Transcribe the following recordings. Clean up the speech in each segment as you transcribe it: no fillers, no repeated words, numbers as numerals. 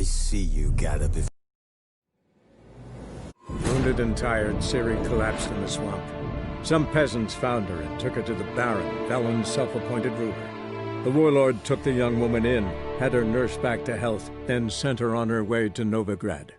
I see you got a bit. Wounded and tired, Ciri collapsed in the swamp. Some peasants found her and took her to the Baron, Velen's self-appointed ruler. The warlord took the young woman in, had her nursed back to health, then sent her on her way to Novigrad.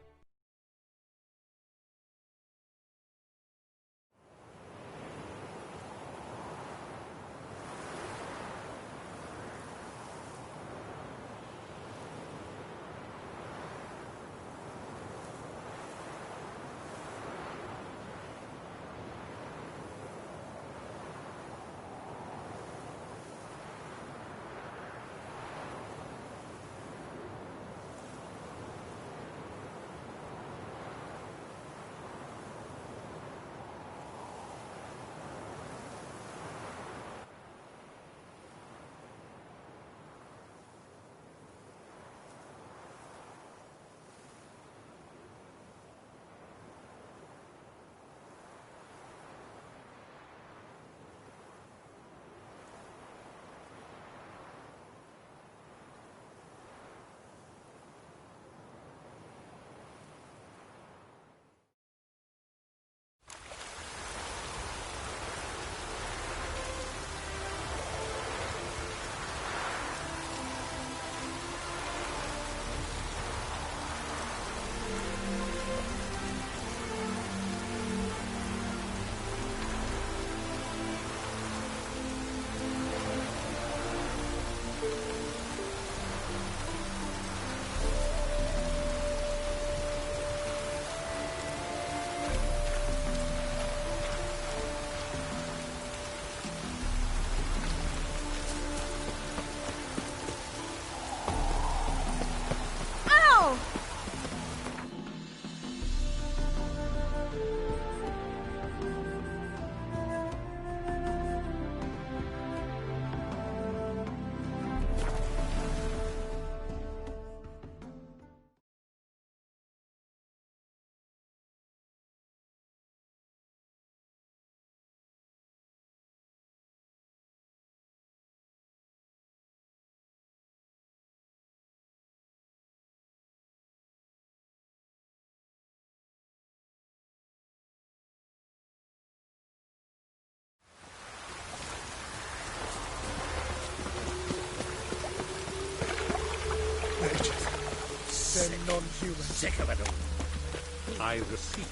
They're non-human. Sick of it all. I repeat,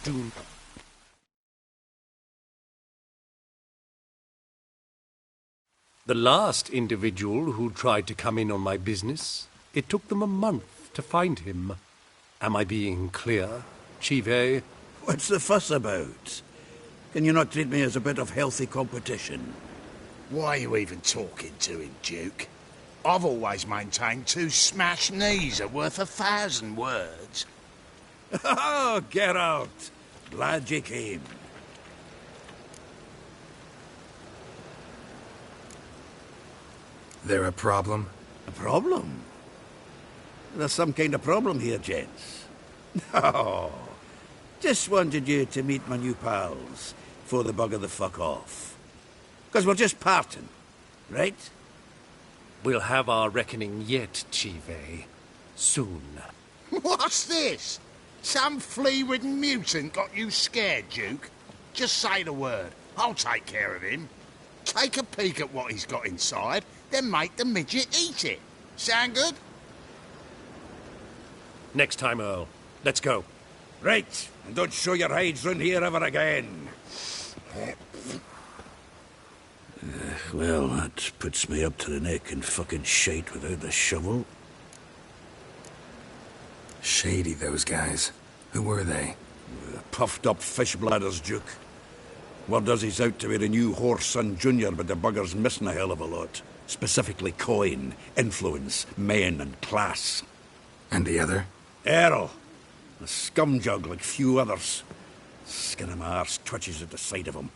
do... The last individual who tried to come in on my business, it took them a month to find him. Am I being clear, Chive? What's the fuss about? Can you not treat me as a bit of healthy competition? Why are you even talking to him, Duke? I've always maintained 2 smashed knees are worth 1,000 words. Oh, Geralt! Glad you came. There a problem? A problem? There's some kind of problem here, gents. No. Just wanted you to meet my new pals before they bugger the fuck off. Because we're just parting, right? We'll have our reckoning yet, Chive. Soon. What's this? Some flea-ridden mutant got you scared, Duke? Just say the word. I'll take care of him. Take a peek at what he's got inside, then make the midget eat it. Sound good? Next time, Earl. Let's go. Right, and don't show your hides round here ever again. Well, that puts me up to the neck in fucking shite without the shovel. Shady, those guys. Who were they? Puffed up fish bladders, Duke. Word does he's out to be the new Whoreson Jr., but the bugger's missing a hell of a lot. Specifically coin, influence, men, and class. And the other? Earl. A scumjug like few others. Skin of my arse twitches at the sight of him.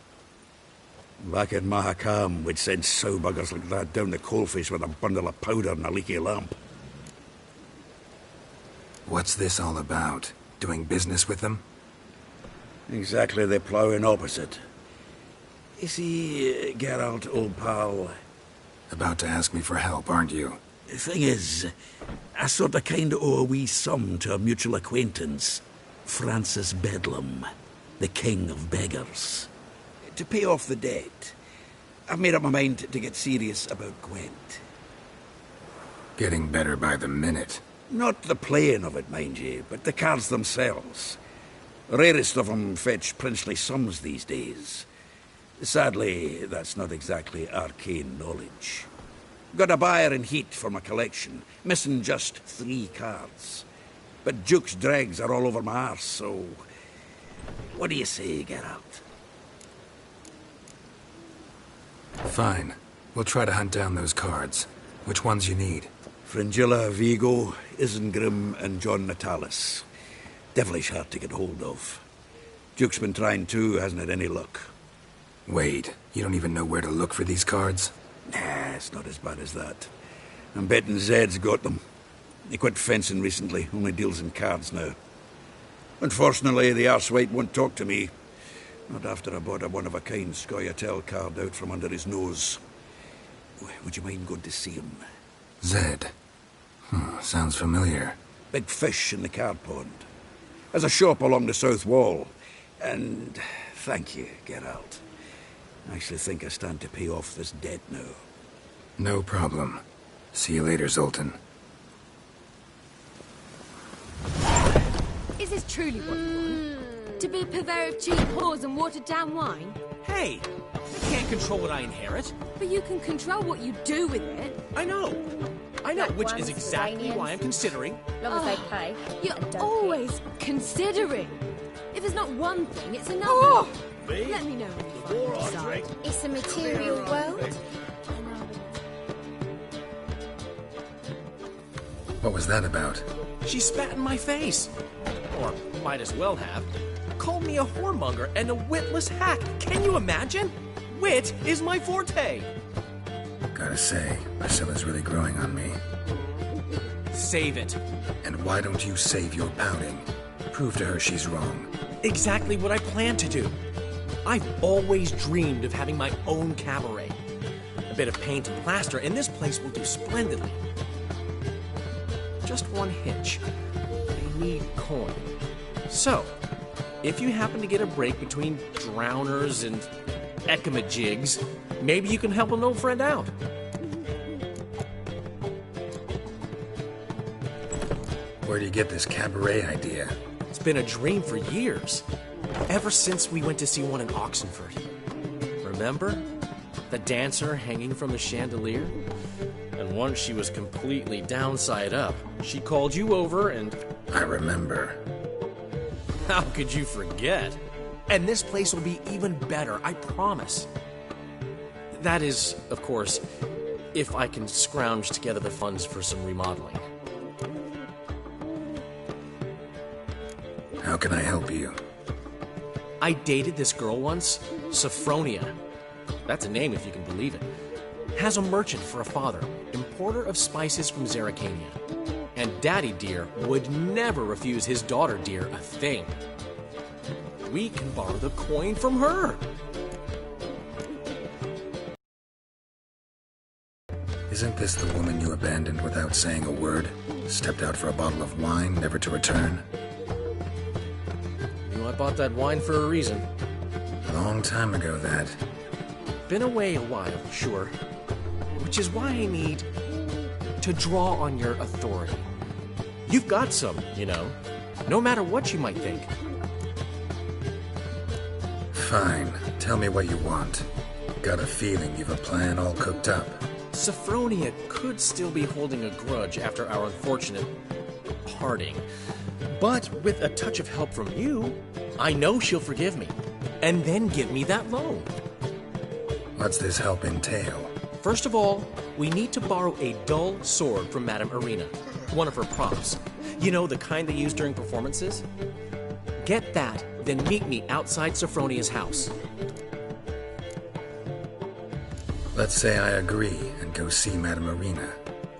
Back in Mahakam, we'd send sow buggers like that down the coalface with a bundle of powder and a leaky lamp. What's this all about? Doing business with them? Exactly the ploughing opposite. You see, Geralt, old pal... About to ask me for help, aren't you? Thing is, I sort of kind of owe a wee sum to a mutual acquaintance, Francis Bedlam, the king of beggars. To pay off the debt, I've made up my mind to get serious about Gwent. Getting better by the minute. Not the playing of it, mind you, but the cards themselves. The rarest of them fetch princely sums these days. Sadly, that's not exactly arcane knowledge. Got a buyer in heat for my collection, missing just 3 cards. But Duke's dregs are all over my arse, so... What do you say, Geralt? Fine. We'll try to hunt down those cards. Which ones you need? Fringilla, Vigo, Isengrim, and John Natalis. Devilish hard to get hold of. Duke's been trying too, hasn't had any luck. Wait, you don't even know where to look for these cards? Nah, it's not as bad as that. I'm betting Zed's got them. He quit fencing recently, only deals in cards now. Unfortunately, the arsewite won't talk to me. Not after I bought a one-of-a-kind Scoia'tael card out from under his nose. Would you mind going to see him? Zed. Sounds familiar. Big fish in the card pond. Has a shop along the south wall. And thank you, Geralt. I actually think I stand to pay off this debt now. No problem. See you later, Zoltan. Is this truly what you want? To be a purveyor of cheap whores and watered-down wine? Hey! I can't control what I inherit. But you can control what you do with it. I know, Like which ones is exactly Sudanians. why I'm considering. Long as they pay. You're and don't always considering. If it's not one thing, it's another. Oh! Let me know when you finally decide. pay. It's a material world. What was that about? She spat in my face. Or might as well have. Called me a whoremonger and a witless hack. Can you imagine? Wit is my forte. Gotta say, Priscilla's really growing on me. Save it. And why don't you save your pouting? Prove to her she's wrong. Exactly what I plan to do. I've always dreamed of having my own cabaret. A bit of paint and plaster, and this place will do splendidly. Just one hitch. I need coin. So, if you happen to get a break between drowners and ekamajigs, maybe you can help an old friend out. Where do you get this cabaret idea? It's been a dream for years. Ever since we went to see one in Oxenford. Remember? The dancer hanging from the chandelier? And once she was completely downside up, she called you over and... I remember. How could you forget? And this place will be even better, I promise. That is, of course, if I can scrounge together the funds for some remodeling. How can I help you? I dated this girl once, Sophronia. That's a name if you can believe it. Has a merchant for a father, importer of spices from Zerrikania. And Daddy Dear would never refuse his daughter Dear a thing. We can borrow the coin from her. Isn't this the woman you abandoned without saying a word? Stepped out for a bottle of wine, never to return? You know, I bought that wine for a reason. Long time ago, that. Been away a while, sure. Which is why I need to draw on your authority. You've got some, you know, no matter what you might think. Fine. Tell me what you want. Got a feeling you've a plan all cooked up. Sophronia could still be holding a grudge after our unfortunate parting. But with a touch of help from you, I know she'll forgive me. And then give me that loan. What's this help entail? First of all, we need to borrow a dull sword from Madame Irina, one of her props. You know, the kind they use during performances? Get that, then meet me outside Sophronia's house. Let's say I agree and go see Madame Irina.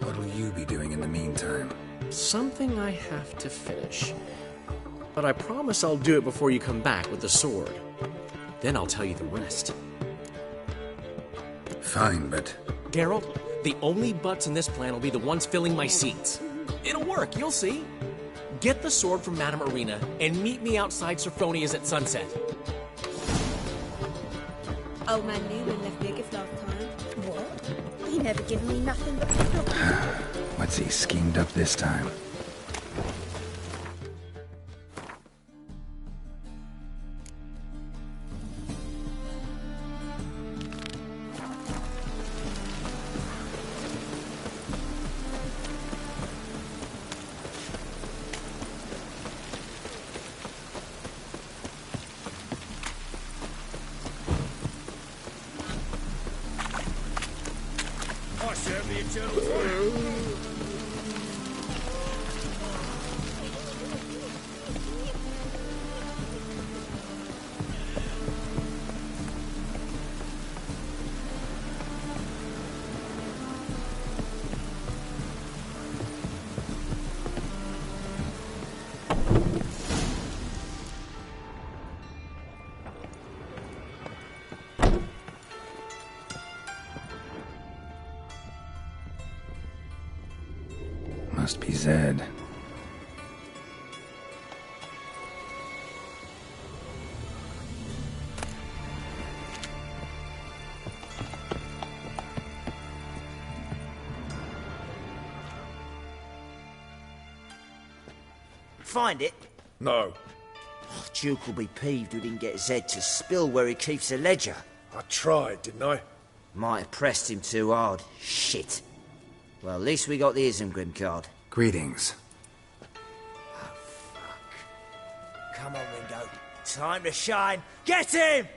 What'll you be doing in the meantime? Something I have to finish. But I promise I'll do it before you come back with the sword. Then I'll tell you the rest. Fine, but... Geralt, The only butts in this plan will be the ones filling my seats. It'll work, you'll see. Get the sword from Madame Arena and meet me outside Sophronia's at sunset. Old man Newman left me a gift last time. What? He never given me nothing but flock. What's he schemed up this time? Must be Zed. Find it? No. Oh, Duke will be peeved we didn't get Zed to spill where he keeps the ledger. I tried, didn't I? Might have pressed him too hard. Shit. Well, at least we got the Isengrim card. Greetings. Oh, fuck. Come on, Ringo. Time to shine. Get him!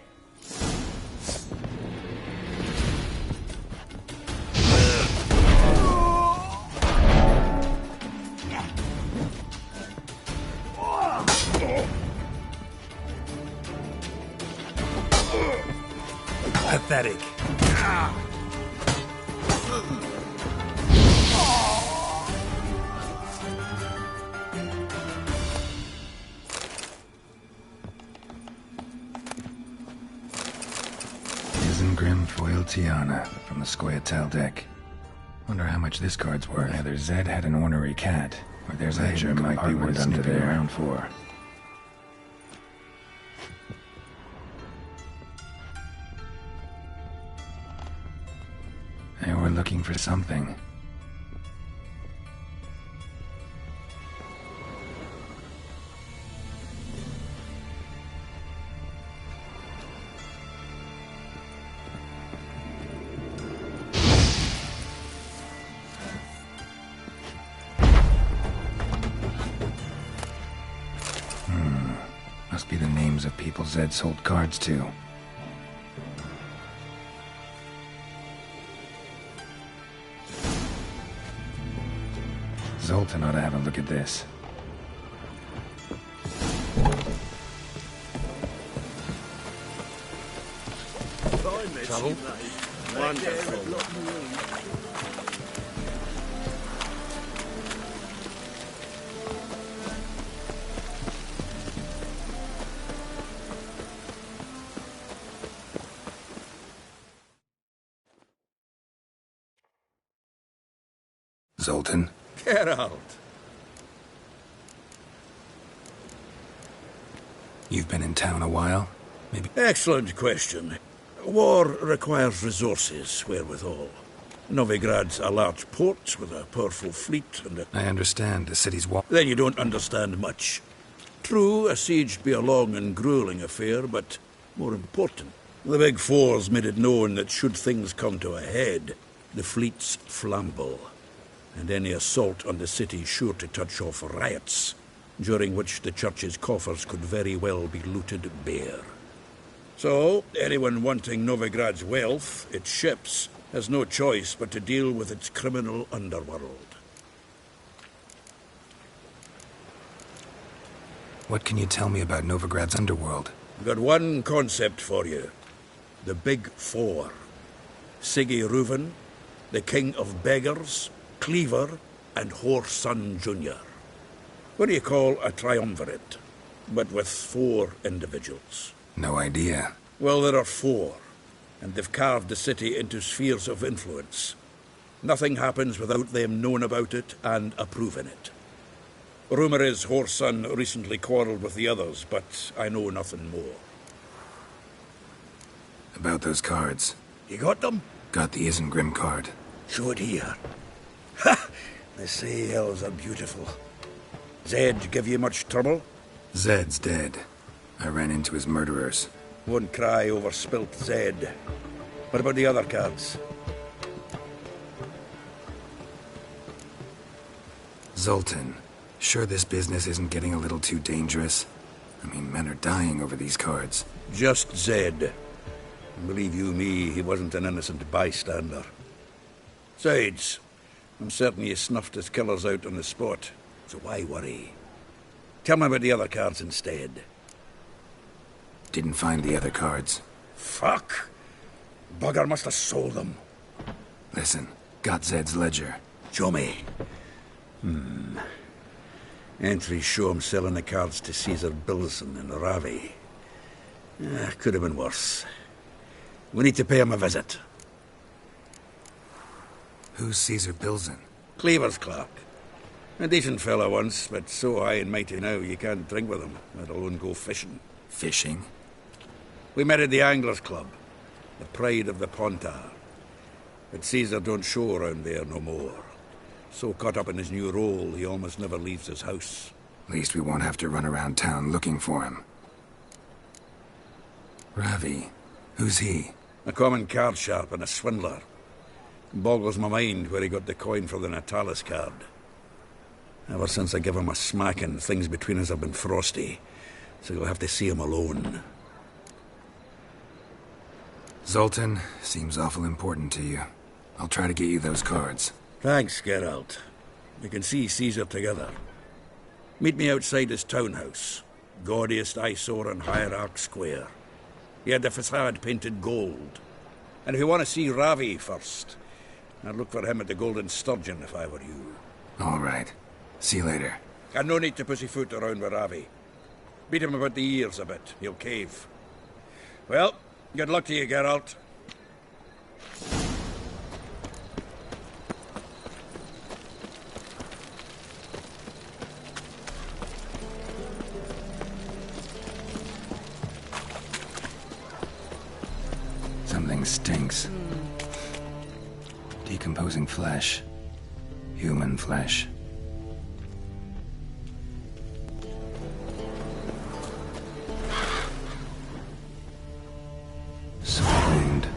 Pathetic. Isengrim foil Tiana from the Scoia'tael deck. Wonder how much this card's worth. Either Zed had an ornery cat, or there's a hidden might be worth sniffing around for. They were looking for something. Must be the names of people Zed sold cards to. Zoltan ought to have a look at this. Trouble? Zoltan? Geralt. You've been in town a while? Maybe... Excellent question. War requires resources wherewithal. Novigrad's a large port with a powerful fleet and a... I understand the city's wall... Then you don't understand much. True, a siege be a long and grueling affair, but more important, the Big Four's made it known that should things come to a head, the fleet's flammable, and any assault on the city's sure to touch off riots, during which the church's coffers could very well be looted bare. So, anyone wanting Novigrad's wealth, its ships, has no choice but to deal with its criminal underworld. What can you tell me about Novigrad's underworld? I've got one concept for you. The Big Four. Siggy Reuven, the King of Beggars, Cleaver, and Whoreson Jr. What do you call a triumvirate, but with 4 individuals? No idea. Well, there are 4, and they've carved the city into spheres of influence. Nothing happens without them knowing about it and approving it. Rumour is Whoreson recently quarrelled with the others, but I know nothing more. About those cards. You got them? Got the Isengrim card. Show it here. Ha! They say elves are beautiful. Zed give you much trouble? Zed's dead. I ran into his murderers. Won't cry over spilt Zed. What about the other cards? Zoltan. Sure this business isn't getting a little too dangerous? I mean, men are dying over these cards. Just Zed. Believe you me, he wasn't an innocent bystander. Besides, I'm certain he snuffed his killers out on the spot, so why worry? Tell me about the other cards instead. Didn't find the other cards. Fuck! Bugger must have sold them. Listen, got Zed's ledger. Show me. Entries show him selling the cards to Caesar Bilson in Ravi. Could have been worse. We need to pay him a visit. Who's Caesar Bilson? Cleaver's clerk. A decent fellow once, but so high and mighty now you can't drink with him, let alone go fishing. Fishing? We met at the Anglers Club, the pride of the Pontar. But Caesar don't show around there no more. So caught up in his new role, he almost never leaves his house. At least we won't have to run around town looking for him. Ravi. Who's he? A common card sharp and a swindler. Boggles my mind where he got the coin for the Natalis card. Ever since I gave him a smacking, things between us have been frosty. So you'll have to see him alone. Zoltan seems awful important to you. I'll try to get you those cards. Thanks, Geralt. We can see Caesar together. Meet me outside his townhouse. Gaudiest eyesore on Hierarch Square. He had the facade painted gold. And if you want to see Ravi first, I'd look for him at the Golden Sturgeon if I were you. All right. See you later. And no need to pussyfoot around with Ravi. Beat him about the ears a bit. He'll cave. Well, good luck to you, Geralt. Something stinks. Decomposing flesh. Human flesh. Sword wound.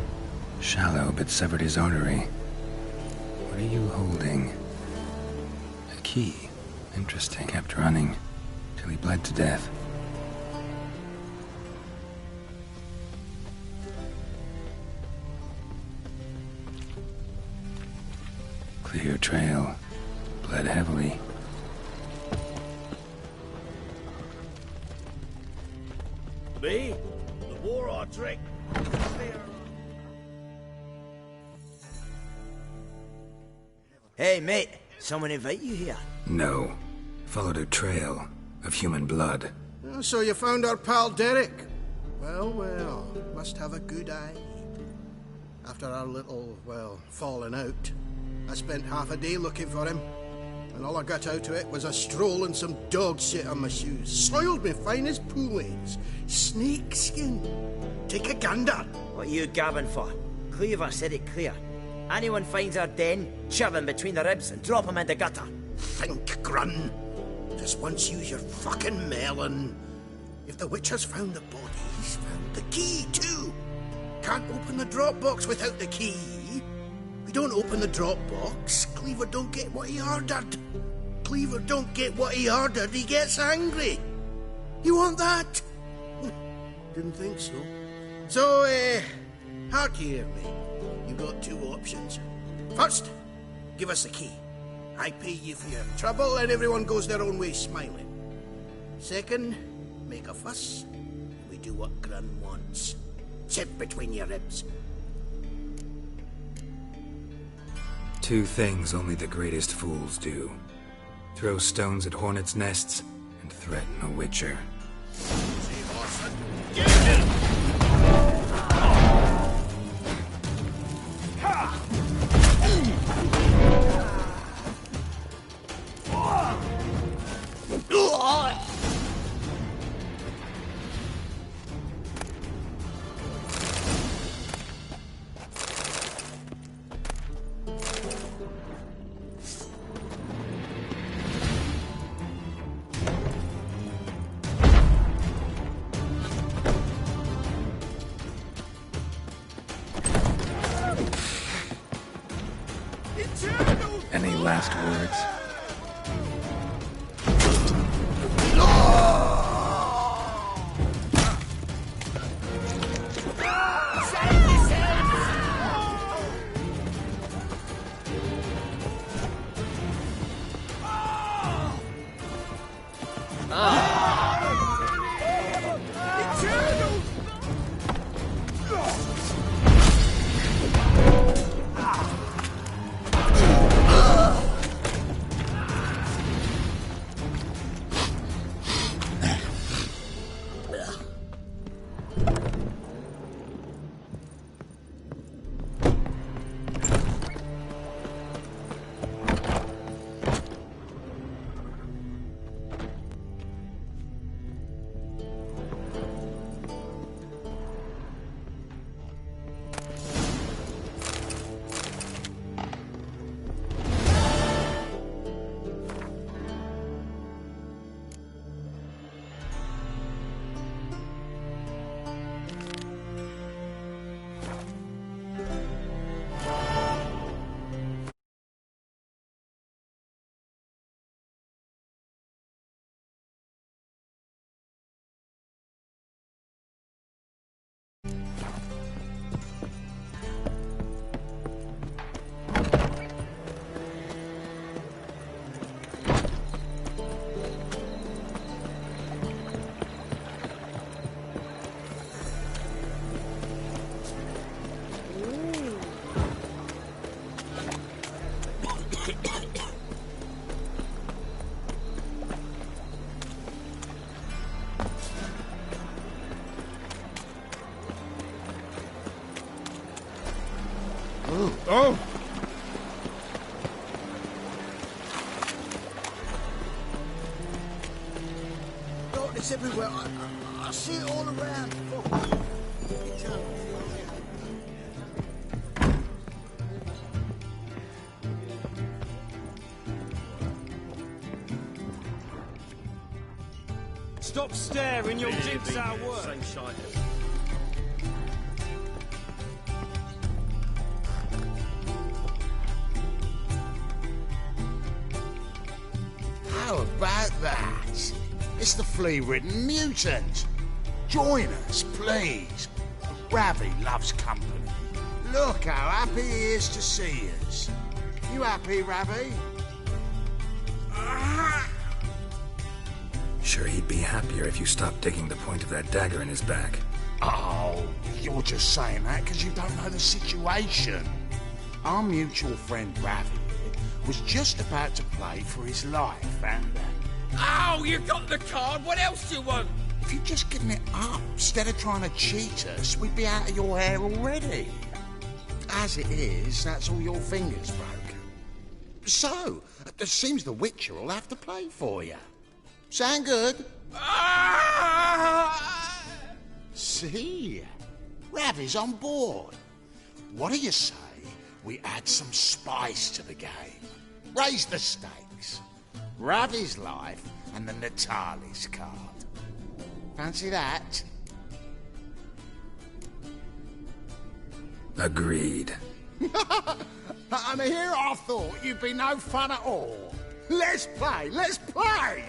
Shallow, but severed his artery. What are you holding? A key. Interesting. Kept running till he bled to death. Clear trail. Bled heavily. Me? The war I drink. Hey, mate. Someone invite you here? No. Followed a trail of human blood. So you found our pal Derek? Well, well, must have a good eye. After our little, well, falling out, I spent half a day looking for him. And all I got out of it was a stroll and some dog shit on my shoes. Soiled me fine as poolades. Snake skin. Take a gander. What are you gabbing for? Cleaver said it clear. Anyone finds our den, shove him between the ribs and drop him in the gutter. Think, Grun. Just once use your fucking melon. If the witch has found the body, he's found the key too. Can't open the drop box without the key. We don't open the drop box, Cleaver don't get what he ordered. Cleaver don't get what he ordered, he gets angry. You want that? Didn't think so. So, hard to hear me. You got two options. First, give us the key. I pay you for your trouble and everyone goes their own way smiling. Second, make a fuss. We do what Grun wants. Sit between your ribs. Two things only the greatest fools do. Throw stones at hornets' nests and threaten a witcher. Any last words? Oh! Darkness everywhere. I see it all around. Stop staring, your jigsaw work. How about that? It's the flea-ridden mutant. Join us, please. Ravi loves company. Look how happy he is to see us. You happy, Ravi? Sure, he'd be happier if you stopped digging the point of that dagger in his back. Oh, you're just saying that because you don't know the situation. Our mutual friend Ravi was just about to play for his life, and... Oh, you got the card! What else do you want? if you'd just given it up instead of trying to cheat us, we'd be out of your hair already. As it is, that's all your fingers broken. So, it seems the Witcher will have to play for you. Sound good? See? Ravi's on board. What do you say we add some spice to the game? Raise the stakes. Ravi's life and the Natali's card. Fancy that? Agreed. And here I thought you'd be no fun at all. Let's play, let's play!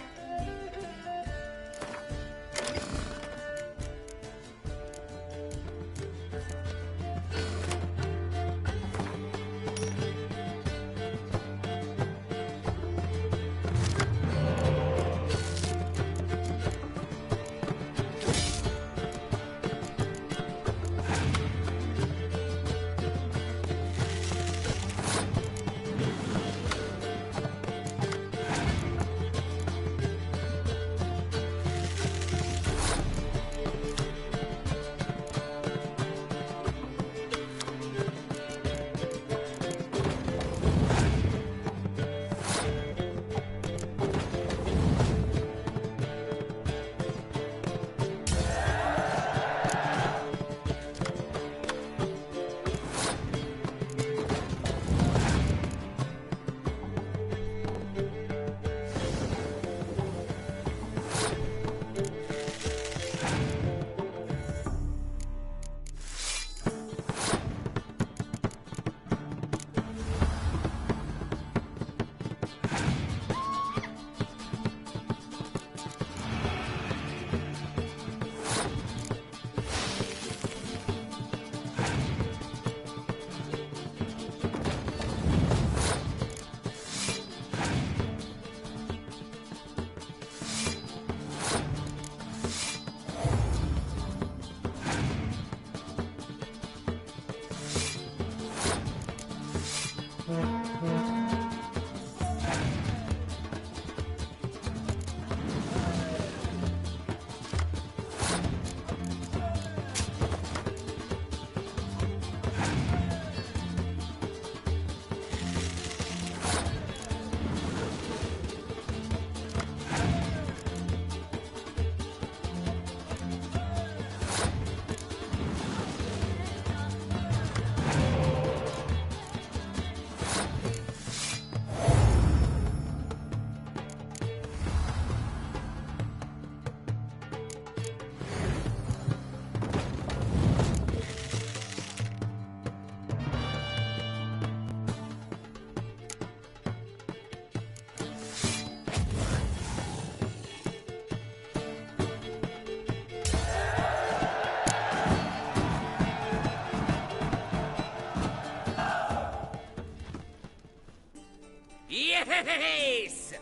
Yes!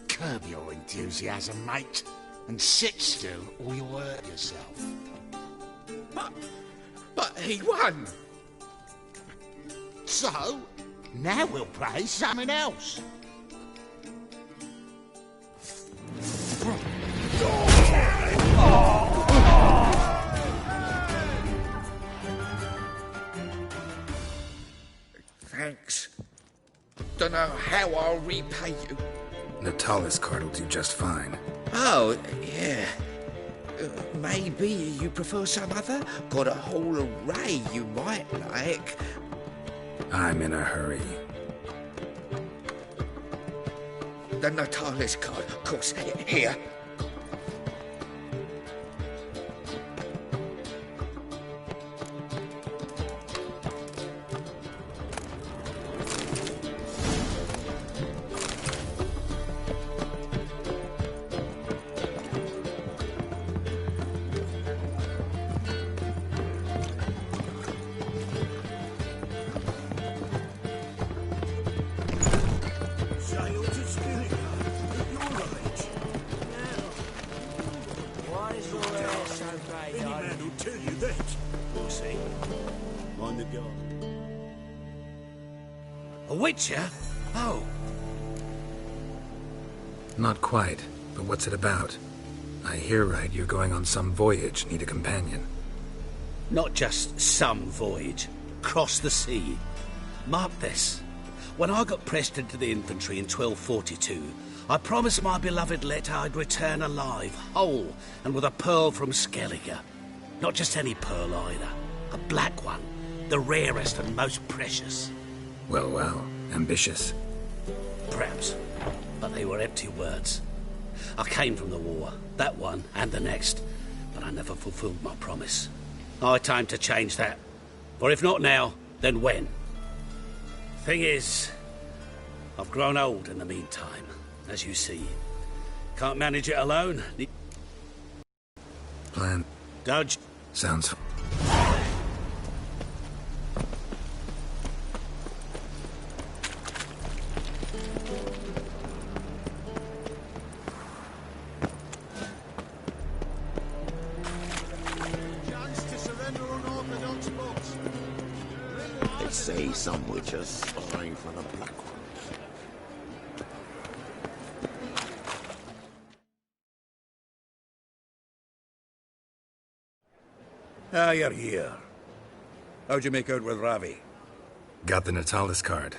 Curb your enthusiasm, mate, and sit still or you'll hurt yourself. But he won! So, now we'll play something else. Thanks. Don't know how I'll repay you. Natalis card will do just fine. Oh, yeah. Maybe you prefer some other? Got a whole array you might like. I'm in a hurry. The Natalis card, of course. Here. A witcher? Oh. Not quite, but what's it about? I hear right you're going on some voyage, need a companion. Not just some voyage. Cross the sea. Mark this. When I got pressed into the infantry in 1242, I promised my beloved Letta I'd return alive, whole, and with a pearl from Skellige. Not just any pearl either. A black one. The rarest and most precious. Well, well. Ambitious. Perhaps. But they were empty words. I came from the war. That one and the next. But I never fulfilled my promise. High time to change that. For if not now, then when? Thing is, I've grown old in the meantime, as you see. Can't manage it alone. Plan. Dodge. Sounds... They say some witches spying for the black ones. Ah, you're here. How'd you make out with Ravi? Got the Natalis card.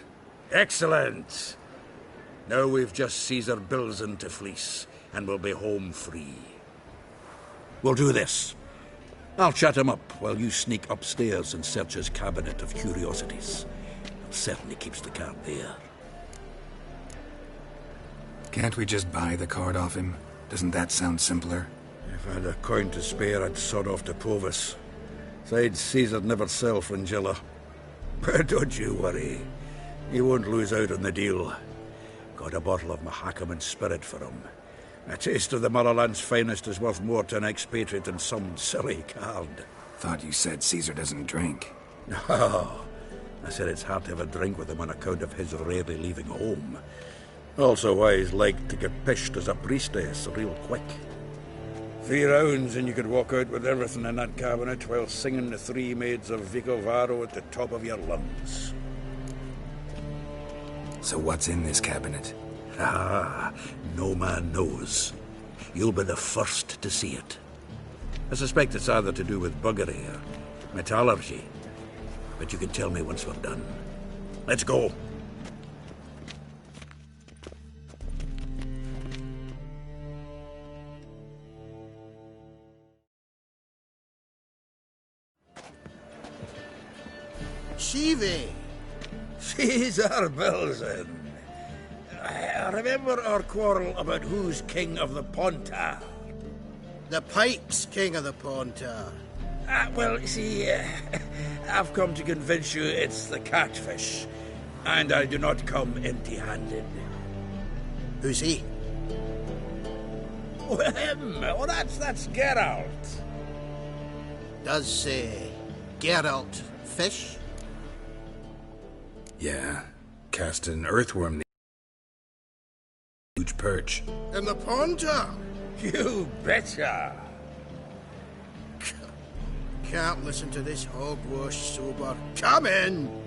Excellent! Now we've just Caesar Bilzen to fleece, and we'll be home free. We'll do this. I'll chat him up while you sneak upstairs and search his cabinet of curiosities. It certainly keeps the card there. Can't we just buy the card off him? Doesn't that sound simpler? If I had a coin to spare, I'd sod off to Provis. Besides, Caesar'd never sell Fringilla. But don't you worry. He won't lose out on the deal. Got a bottle of Mahakaman spirit for him. A taste of the motherland's finest is worth more to an expatriate than some silly card. Thought you said Caesar doesn't drink. No. I said it's hard to have a drink with him on account of his rarely leaving home. Also why he's like to get pished as a priestess real quick. 3 rounds and you could walk out with everything in that cabinet while singing the 3 maids of Vicovaro at the top of your lungs. So what's in this cabinet? Ah, no man knows. You'll be the first to see it. I suspect it's either to do with buggery or metallurgy. But you can tell me once we're done. Let's go. Shivi! Caesar Bilzen. I remember our quarrel about who's king of the Pontar. The Pike's king of the Pontar. Well, you see, I've come to convince you it's the catfish. And I do not come empty-handed. Who's he? Oh, him! Oh, that's Geralt. Does, Geralt fish? Yeah. Cast an earthworm huge perch. In the pond, Tom? You betcha. Can't listen to this hogwash sober. Come in!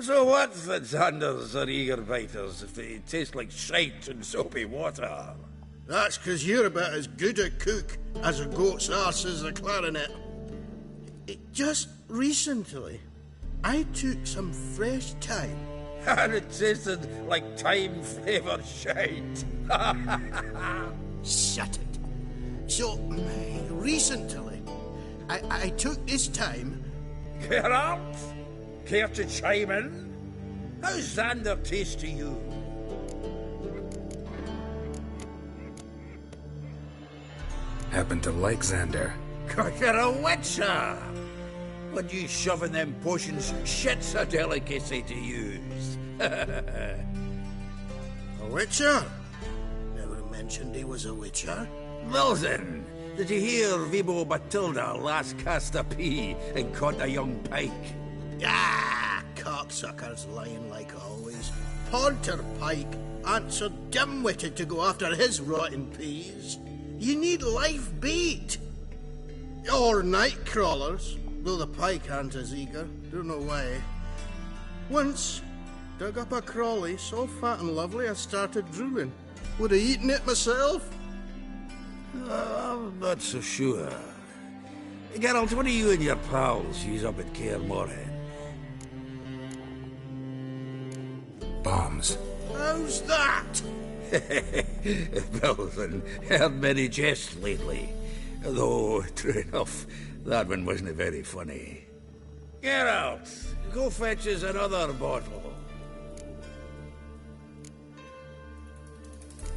So what for Xanders or eager biters if they taste like shite and soapy water? That's 'cause you're about as good a cook as a goat's arse is a clarinet. Just recently, I took some fresh thyme. And it tasted like thyme-flavoured shite. Shut it. So, recently, I took this thyme. Geralt? Care to chime in? How's Xander taste to you? Happen to like Xander. Cause you're a witcher! When you shoving them potions, shit's a delicacy to use. A witcher? Never mentioned he was a witcher. Well then, did you hear Vibo Batilda last cast a pea and caught a young pike? Ah, cocksuckers lying like always. Ponter Pike aren't so dim-witted to go after his rotten peas. You need live bait. Or night crawlers, though the pike aren't as eager. Don't know why. Once, dug up a crawly so fat and lovely I started drooling. Would have eaten it myself. I'm not so sure. Geralt, what do you and your pals use up at Kaer Morhen? Bombs. How's that? Well then, heard many jests lately. Though, true enough, that one wasn't very funny. Geralt, go fetch us another bottle.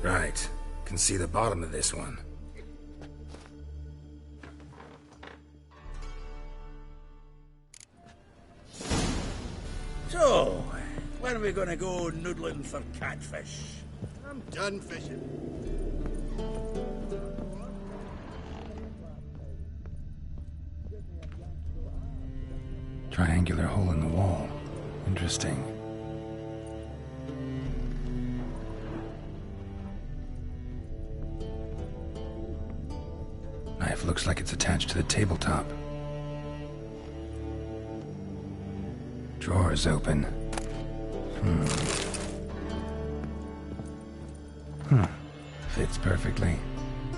Right. Can see the bottom of this one. So, when are we gonna go noodling for catfish? I'm done fishing. Triangular hole in the wall. Interesting. Knife looks like it's attached to the tabletop. Drawers open. Fits perfectly.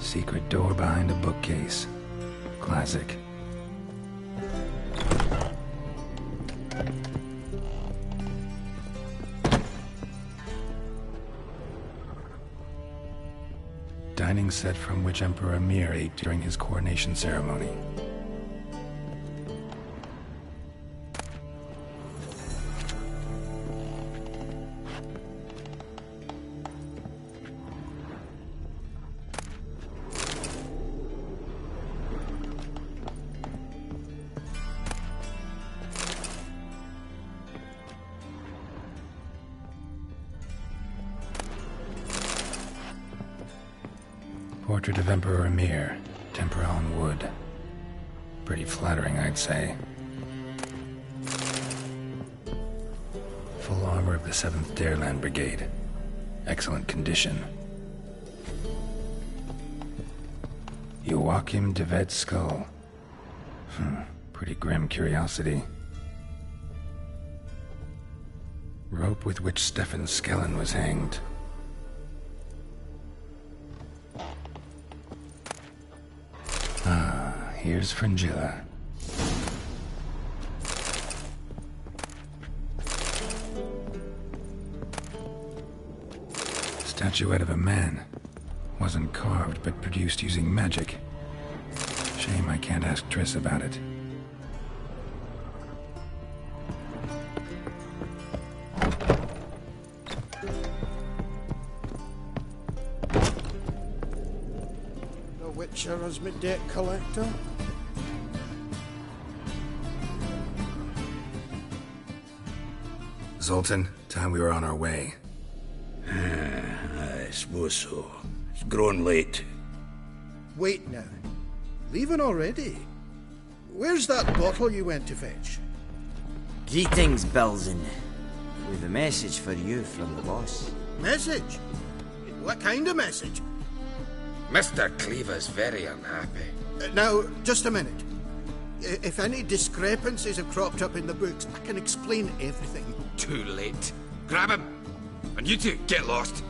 Secret door behind a bookcase. Classic. Dining set from which Emperor Emir ate during his coronation ceremony. Portrait of Emperor Emir, tempera on wood. Pretty flattering, I'd say. Full armor of the 7th Dareland Brigade. Excellent condition. Joachim de Ved's skull. Pretty grim curiosity. Rope with which Stefan Skellen was hanged. Here's Fringilla. Statuette of a man. Wasn't carved, but produced using magic. Shame I can't ask Triss about it. The Witcher as my debt collector. Zoltan, time we were on our way. I suppose so. It's growing late. Wait now. Leaving already? Where's that bottle you went to fetch? Greetings, Belzen. We've a message for you from the boss. Message? What kind of message? Mr. Cleaver's very unhappy. Now, just a minute. If any discrepancies have cropped up in the books, I can explain everything. Too late. Grab him! And you two, get lost.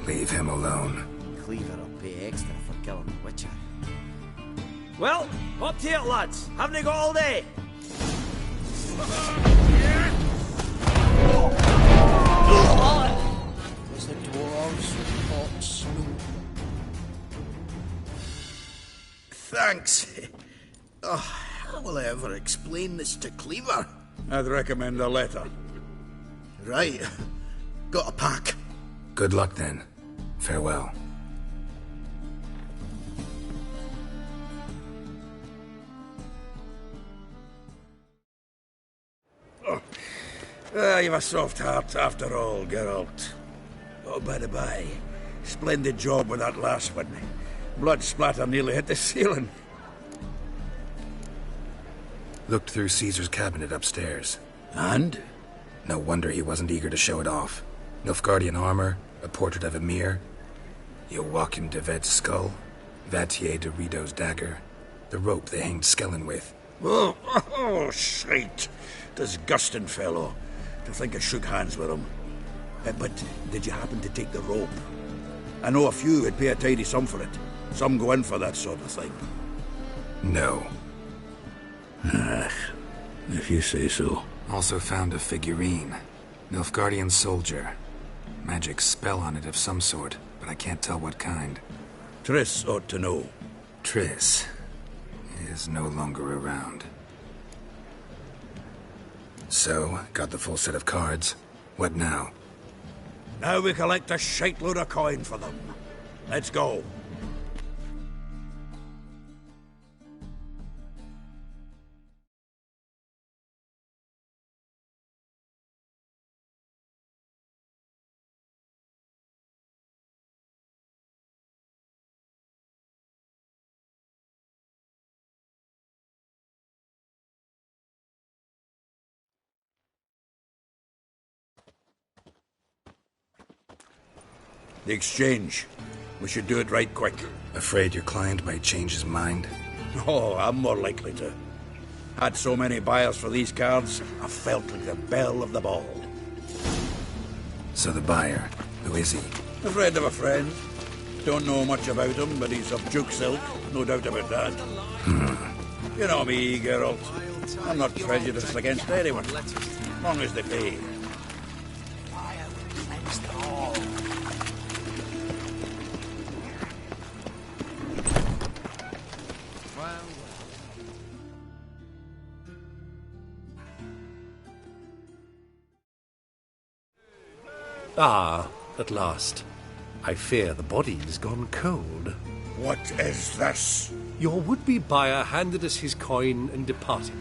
Leave him alone. Cleaver will pay extra for killing the Witcher. Well, up to it, lads. Haven't they got all day? Was the dwarves hot smoke? Thanks. Oh, how will I ever explain this to Cleaver? I'd recommend a letter. Right. Got a pack. Good luck then. Farewell. You've a soft heart after all, Geralt. Oh, by the by, splendid job with that last one. Blood splatter nearly hit the ceiling. Looked through Caesar's cabinet upstairs. And? No wonder he wasn't eager to show it off. Nilfgaardian armor, a portrait of Emir, Joachim de Vet's skull, Vatier de Rideau's dagger, the rope they hanged Skellen with. Oh, shite. Disgusting fellow. To think I shook hands with him. But did you happen to take the rope? I know a few would pay a tidy sum for it. Some go in for that sort of thing. No. If you say so. Also found a figurine. Nilfgaardian soldier. Magic spell on it of some sort, but I can't tell what kind. Triss ought to know. Triss is no longer around. So, got the full set of cards. What now? Now we collect a shiteload of coin for them. Let's go. The exchange. We should do it right quick. Afraid your client might change his mind? Oh, I'm more likely to. Had so many buyers for these cards, I felt like the belle of the ball. So the buyer, who is he? A friend of a friend. Don't know much about him, but he's of Duke Silk, no doubt about that. You know me, Geralt. I'm not prejudiced against anyone, as long as they pay. Ah, at last. I fear the body's gone cold. What is this? Your would-be buyer handed us his coin and departed,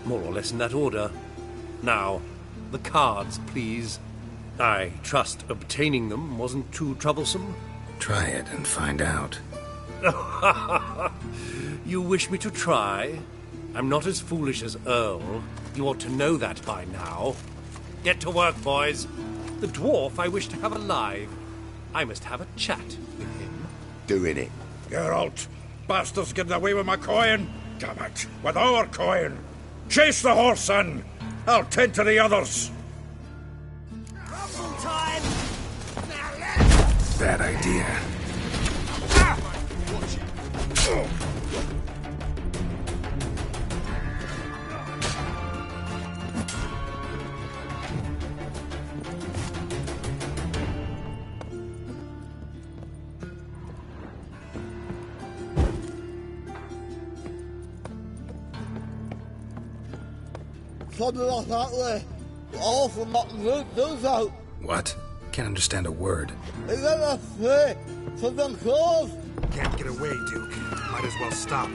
more or less in that order. Now, the cards, please. I trust obtaining them wasn't too troublesome? Try it and find out. You wish me to try? I'm not as foolish as Earl. You ought to know that by now. Get to work, boys. The dwarf I wish to have alive. I must have a chat with him. Doing it. Geralt, bastards getting away with my coin. Damn it, with our coin. Chase the horse, son. I'll tend to the others. Time! Bad idea. Something like that way. All from that root does out. What? Can't understand a word. Is that a thing? From them claws? Can't get away, Duke. Might as well stop.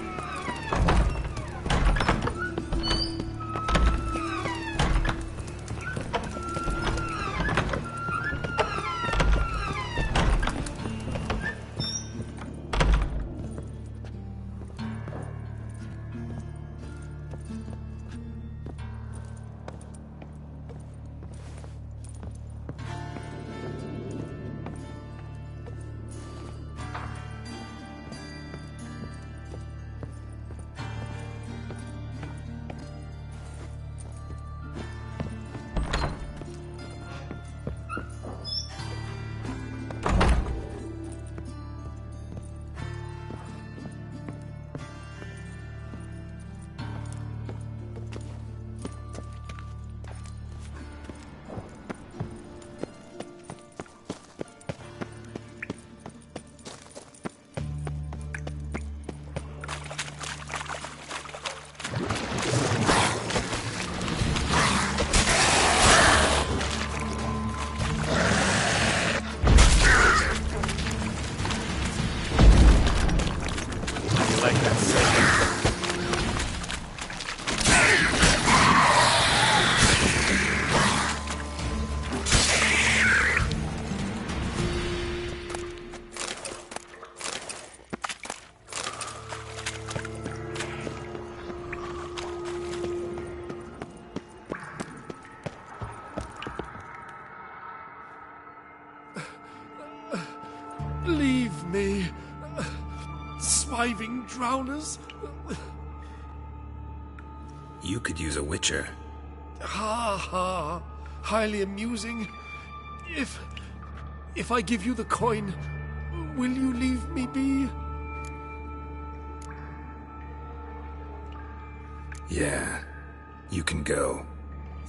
drowners? You could use a witcher. Ha ha. Highly amusing. If I give you the coin, will you leave me be? Yeah, you can go.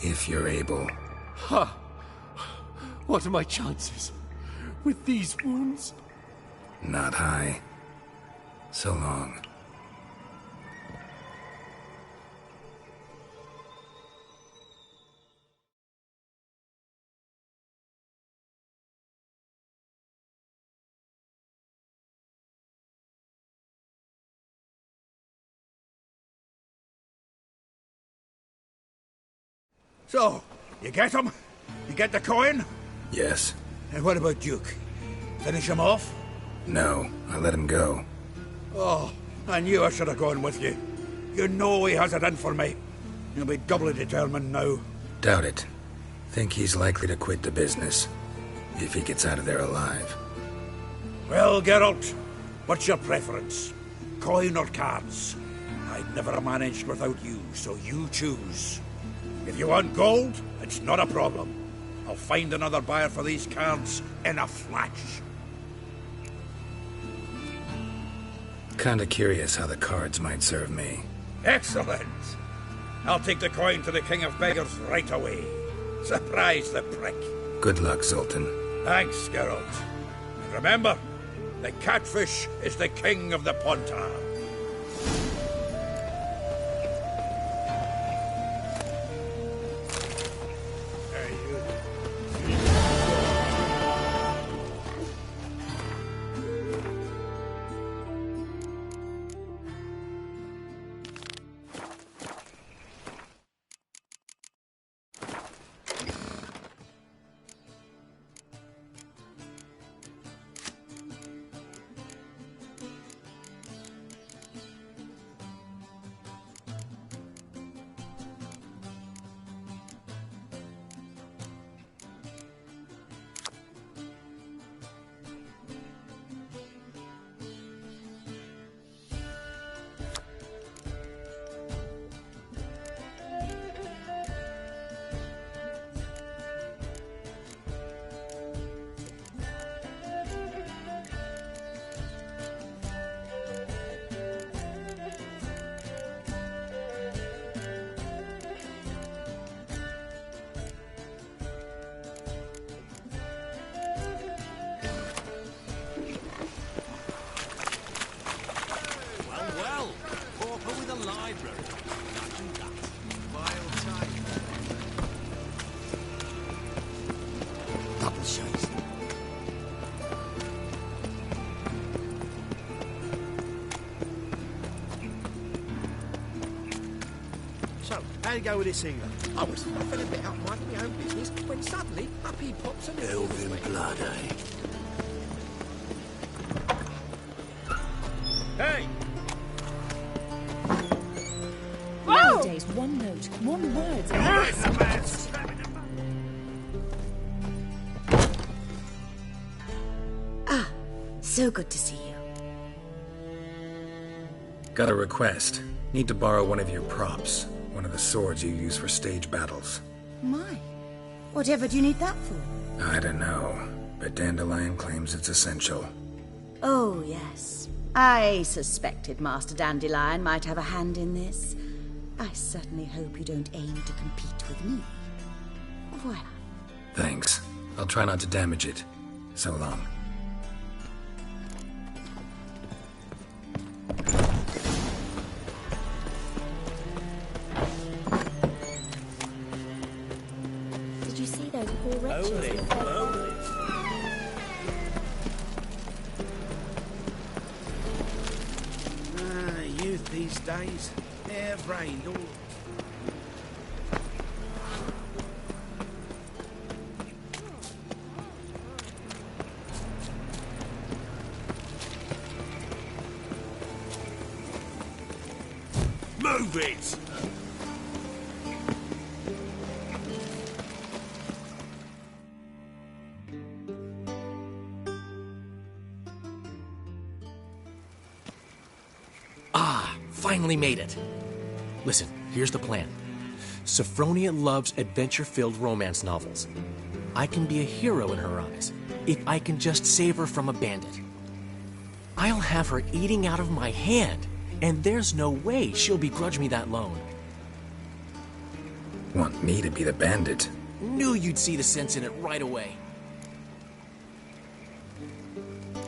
If you're able. Ha! What are my chances? With these wounds? Not high. So long. So, you get him? You get the coin? Yes. And what about Duke? Finish him off? No, I let him go. Oh, I knew I should have gone with you. You know he has it in for me. He'll be doubly determined now. Doubt it. Think he's likely to quit the business. If he gets out of there alive. Well, Geralt, what's your preference? Coin or cards? I'd never have managed without you, so you choose. If you want gold, it's not a problem. I'll find another buyer for these cards in a flash. Kinda curious how the cards might serve me. Excellent. I'll take the coin to the King of Beggars right away. Surprise the prick. Good luck, Zoltan. Thanks, Geralt. And remember, the catfish is the king of the Pontar. So, how you go with this England? I was fluffing a bit out minding my own business when suddenly up he pops and Elven blood, eh? Hey! Nowadays, one note, one word. Ah, so good to see you. Got a request. Need to borrow one of your props. One of the swords you use for stage battles. My, whatever do you need that for? I don't know, but Dandelion claims it's essential. Oh, yes. I suspected Master Dandelion might have a hand in this. I certainly hope you don't aim to compete with me. Voila. Thanks. I'll try not to damage it. So long. Did you see those poor wretches? Youth these days. Hair-brained all. Move it! finally made it. Listen, here's the plan. Sophronia loves adventure-filled romance novels. I can be a hero in her eyes if I can just save her from a bandit. I'll have her eating out of my hand, and there's no way she'll begrudge me that loan. Want me to be the bandit? Knew you'd see the sense in it right away.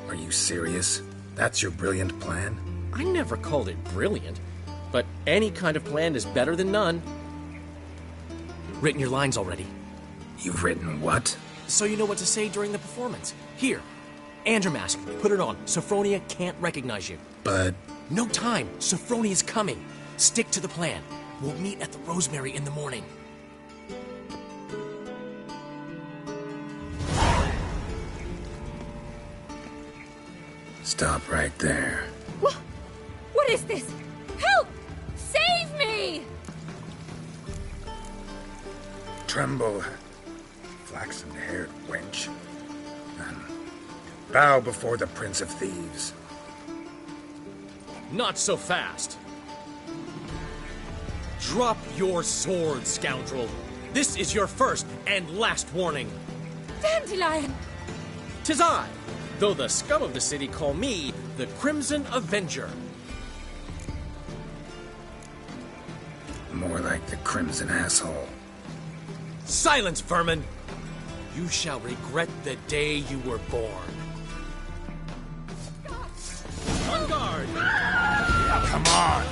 Are you serious? That's your brilliant plan? I never called it brilliant, but any kind of plan is better than none. Written your lines already. You've written what? So you know what to say during the performance. Here, and your mask. Put it on. Sophronia can't recognize you. But... No time. Sophronia's coming. Stick to the plan. We'll meet at the Rosemary in the morning. Stop right there. What is this? Help! Save me! Tremble, flaxen-haired wench, and bow before the Prince of Thieves. Not so fast. Drop your sword, scoundrel. This is your first and last warning. Dandelion! 'Tis I, though the scum of the city call me the Crimson Avenger. More like the Crimson Asshole. Silence, vermin! You shall regret the day you were born. On guard! Come on!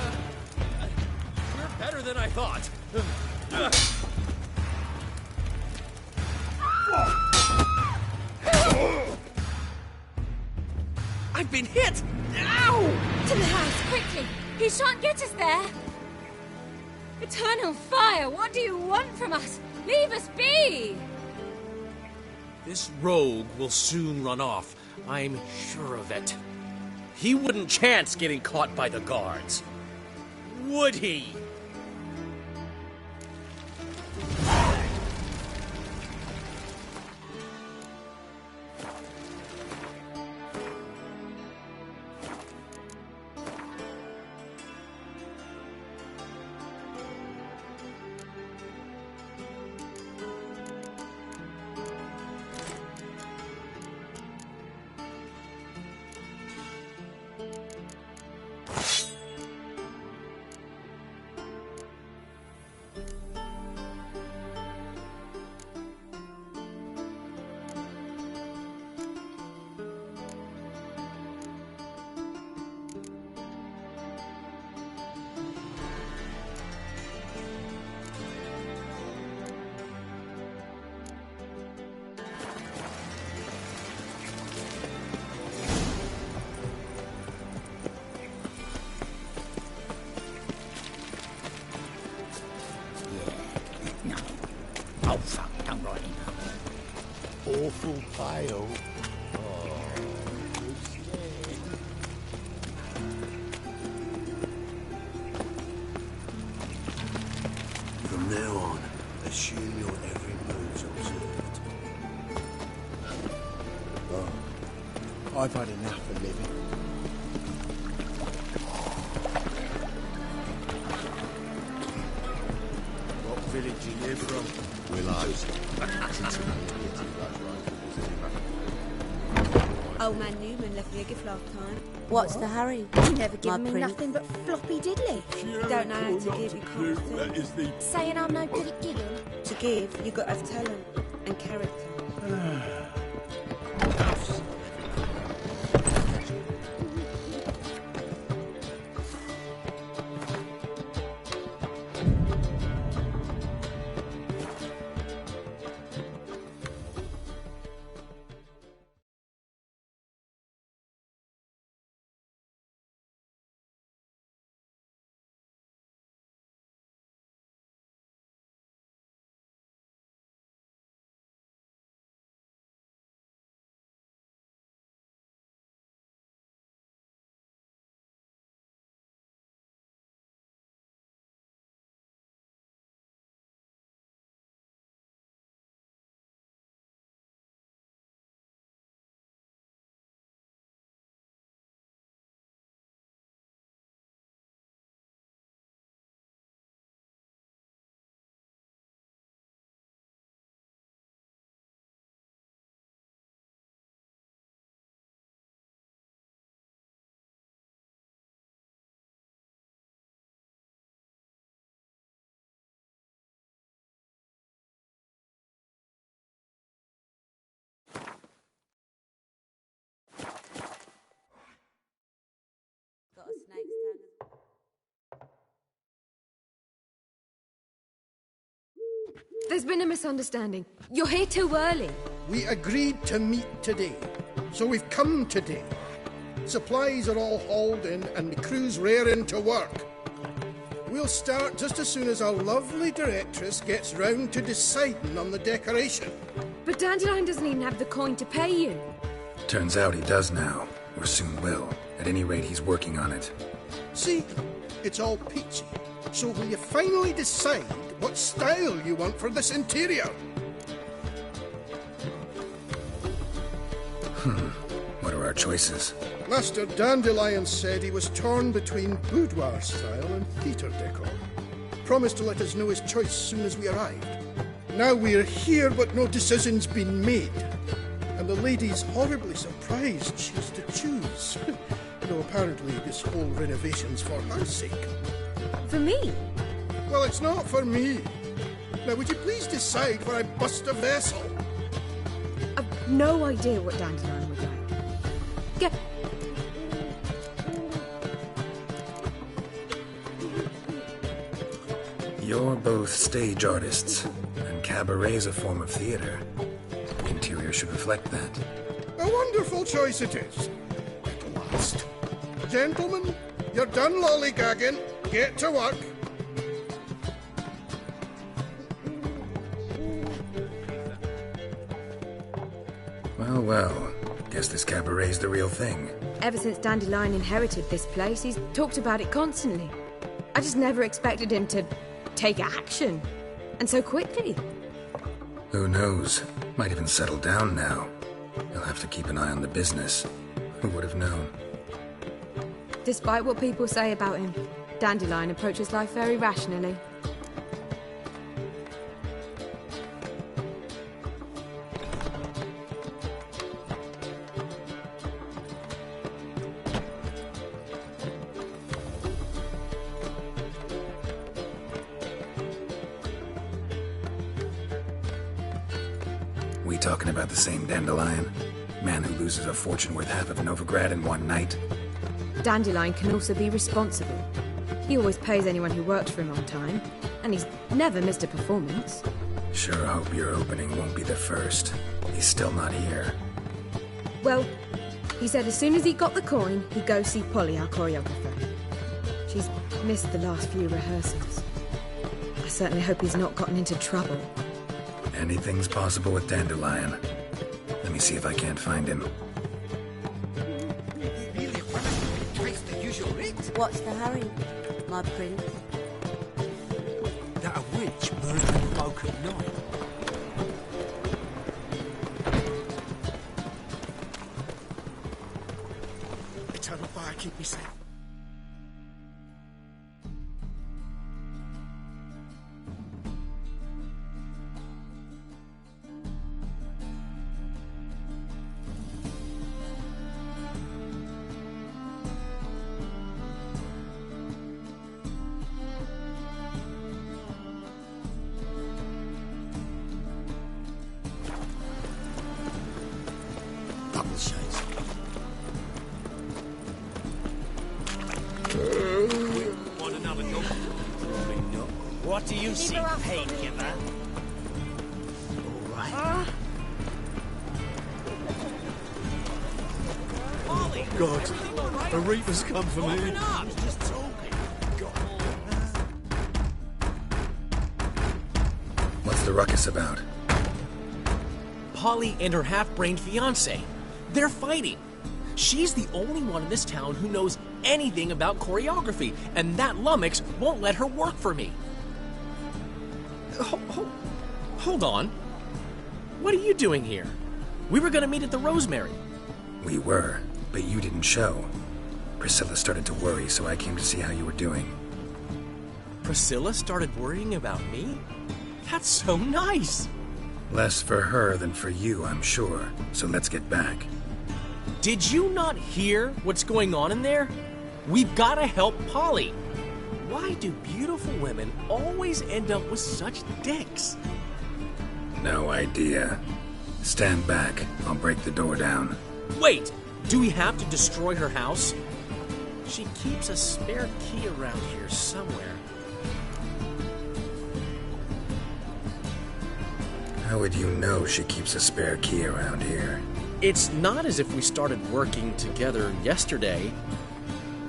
You're better than I thought. I've been hit! Ow! To the house, quickly! He shan't get us there! Eternal fire, what do you want from us? Leave us be! This rogue will soon run off. I'm sure of it. He wouldn't chance getting caught by the guards. Would he? Oh, fuck, don't write him up. Awful pale. From now on, assume your every move's observed. Oh, I've had enough of living. What village you live from? Willows. Old man Newman left me a gift last time. What's the hurry? He never given me prince? nothing but floppy diddly. Don't know how to give, you can't say. Saying I'm no good at giving? To give, you got to have talent and character. There's been a misunderstanding. You're here too early. We agreed to meet today, so we've come today. Supplies are all hauled in and the crew's raring to work. We'll start just as soon as our lovely directress gets round to deciding on the decoration. But Dandelion doesn't even have the coin to pay you. Turns out he does now, or soon will. At any rate, he's working on it. See, it's all peachy. So will you finally decide what style you want for this interior? What are our choices? Master Dandelion said he was torn between boudoir style and theatre decor. Promised to let us know his choice as soon as we arrived. Now we're here, but no decision's been made. And the lady's horribly surprised she has to choose. Though apparently this whole renovation's for her sake. For me? Well, it's not for me. Now, would you please decide before I bust a vessel? I've no idea what Dandelion would like. Get... You're both stage artists, and cabaret's a form of theater. The interior should reflect that. A wonderful choice it is. At last. Gentlemen, you're done lollygagging. Get to work. Well, guess this cabaret's the real thing. Ever since Dandelion inherited this place, he's talked about it constantly. I just never expected him to take action. And so quickly. Who knows? Might even settle down now. He'll have to keep an eye on the business. Who would have known? Despite what people say about him, Dandelion approaches life very rationally. We talking about the same Dandelion? Man who loses a fortune worth half of Novigrad in one night? Dandelion can also be responsible. He always pays anyone who works for him on time, and he's never missed a performance. Sure hope your opening won't be the first. He's still not here. Well, he said as soon as he got the coin, he'd go see Polly, our choreographer. She's missed the last few rehearsals. I certainly hope he's not gotten into trouble. Anything's possible with Dandelion. Let me see if I can't find him. What's the hurry, my prince? That a witch murdering folk at night. Eternal fire, keep me safe. Double shades. Want another go? Probably not. What do you see, painkiller? All right. God, a reaper's come for me. What's the ruckus about? Polly and her half-brained fiancé. They're fighting. She's the only one in this town who knows anything about choreography, and that lummox won't let her work for me. Hold on. What are you doing here? We were gonna meet at the Rosemary. We were, but you didn't show. Priscilla started to worry, so I came to see how you were doing. Priscilla started worrying about me? That's so nice! Less for her than for you, I'm sure. So let's get back. Did you not hear what's going on in there? We've got to help Polly. Why do beautiful women always end up with such dicks? No idea. Stand back. I'll break the door down. Wait! Do we have to destroy her house? She keeps a spare key around here somewhere. How would you know she keeps a spare key around here? It's not as if we started working together yesterday.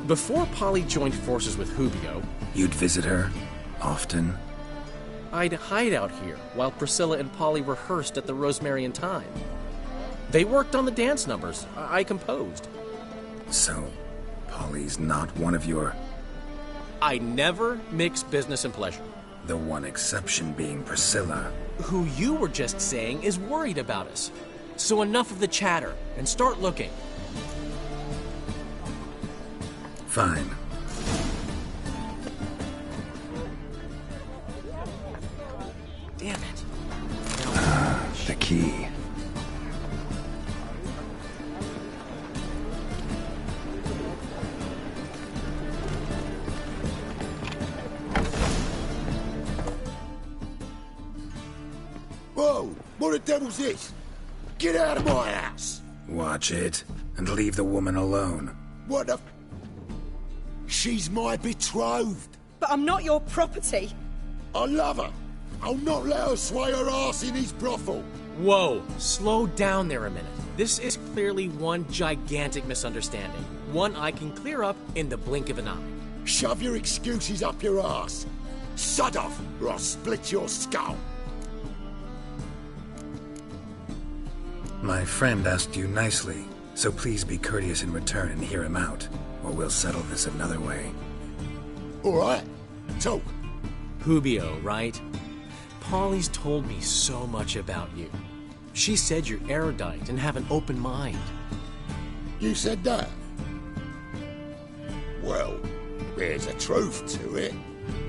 Before Polly joined forces with Hubio... You'd visit her? Often? I'd hide out here while Priscilla and Polly rehearsed at the Rosemary and Thyme. They worked on the dance numbers I composed. So, Polly's not one of your... I never mix business and pleasure. The one exception being Priscilla. Who you were just saying is worried about us. So enough of the chatter, and start looking. Fine. Damn it. The key. Whoa! What the devil's this? Get out of my house! Watch it, and leave the woman alone. What the... She's my betrothed. But I'm not your property. I love her. I'll not let her sway her ass in his brothel. Whoa, slow down there a minute. This is clearly one gigantic misunderstanding. One I can clear up in the blink of an eye. Shove your excuses up your ass. Sod off, or I'll split your skull. My friend asked you nicely, so please be courteous in return and hear him out, or we'll settle this another way. All right, talk. Hubio, right? Polly's told me so much about you. She said you're erudite and have an open mind. You said that? Well, there's a truth to it.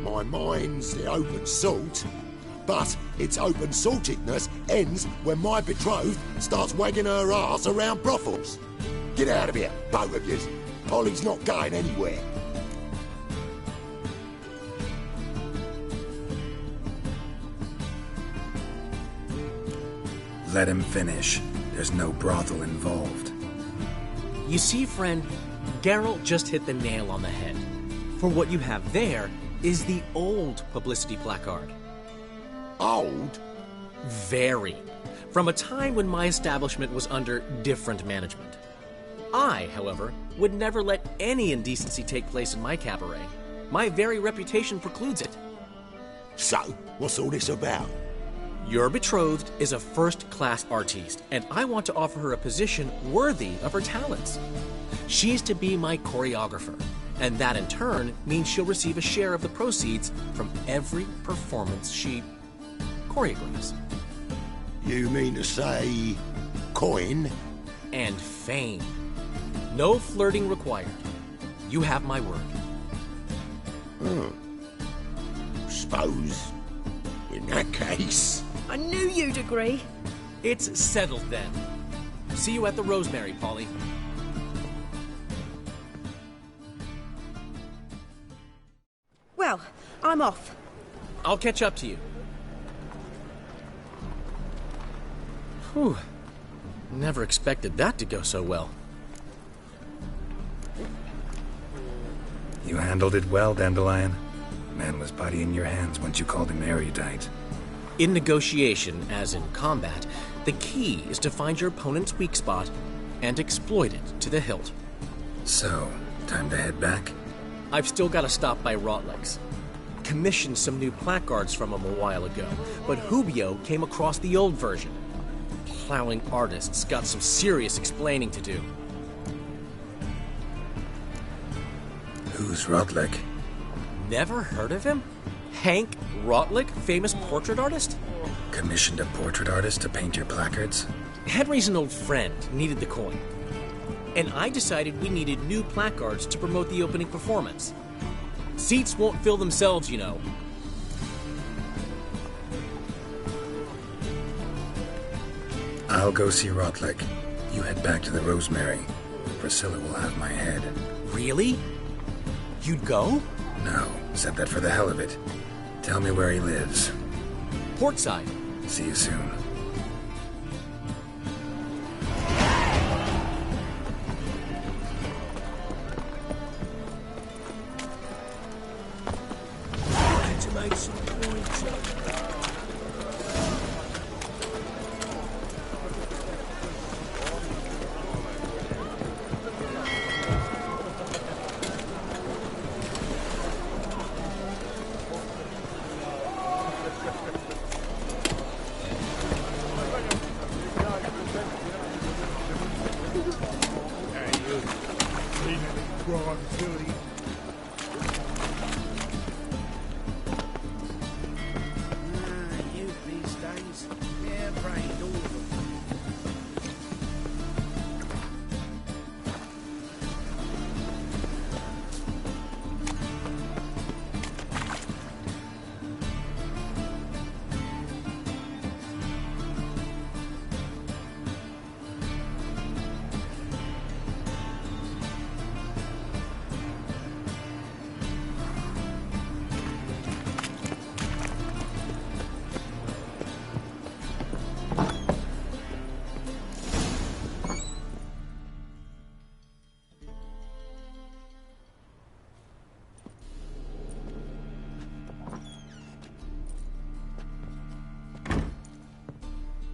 My mind's the open salt. But its open saltedness ends when my betrothed starts wagging her ass around brothels. Get out of here, both of yous. Polly's not going anywhere. Let him finish. There's no brothel involved. You see, friend, Geralt just hit the nail on the head. For what you have there is the old publicity placard. Old? Very. From a time when my establishment was under different management. I, however, would never let any indecency take place in my cabaret. My very reputation precludes it. So, what's all this about? Your betrothed is a first-class artiste, and I want to offer her a position worthy of her talents. She's to be my choreographer, and that in turn means she'll receive a share of the proceeds from every performance she choreographs. You mean to say... coin? And fame. No flirting required. You have my word. Suppose... in that case... I knew you'd agree. It's settled then. See you at the Rosemary, Polly. Well, I'm off. I'll catch up to you. Whew. Never expected that to go so well. You handled it well, Dandelion. Man was body in your hands once you called him erudite. In negotiation, as in combat, the key is to find your opponent's weak spot and exploit it to the hilt. So, time to head back? I've still got to stop by Rotlick's. Commissioned some new placards from him a while ago, but Hubio came across the old version. Plowing artists got some serious explaining to do. Who's Rotlick? Never heard of him? Hank Rotlick, famous portrait artist? Commissioned a portrait artist to paint your placards? Henry's an old friend, needed the coin. And I decided we needed new placards to promote the opening performance. Seats won't fill themselves, you know. I'll go see Rotlick. You head back to the Rosemary. Priscilla will have my head. Really? You'd go? No, said that for the hell of it. Tell me where he lives. Portside. See you soon.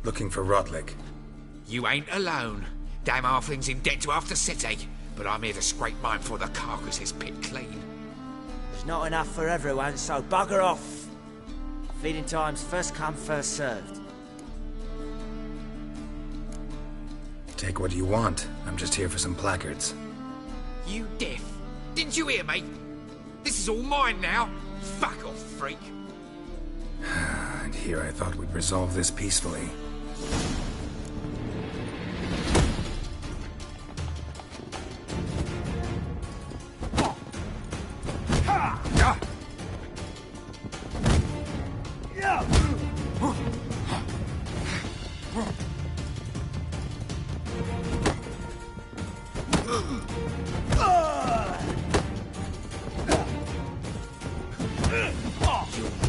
Looking for Rotlick. You ain't alone. Damn halfling's in debt to half the city, but I'm here to scrape mine before the carcass is picked clean. There's not enough for everyone, so bugger off. Feeding time's first come, first served. Take what you want. I'm just here for some placards. You deaf? Didn't you hear me? This is all mine now. Fuck off, freak. And here I thought we'd resolve this peacefully.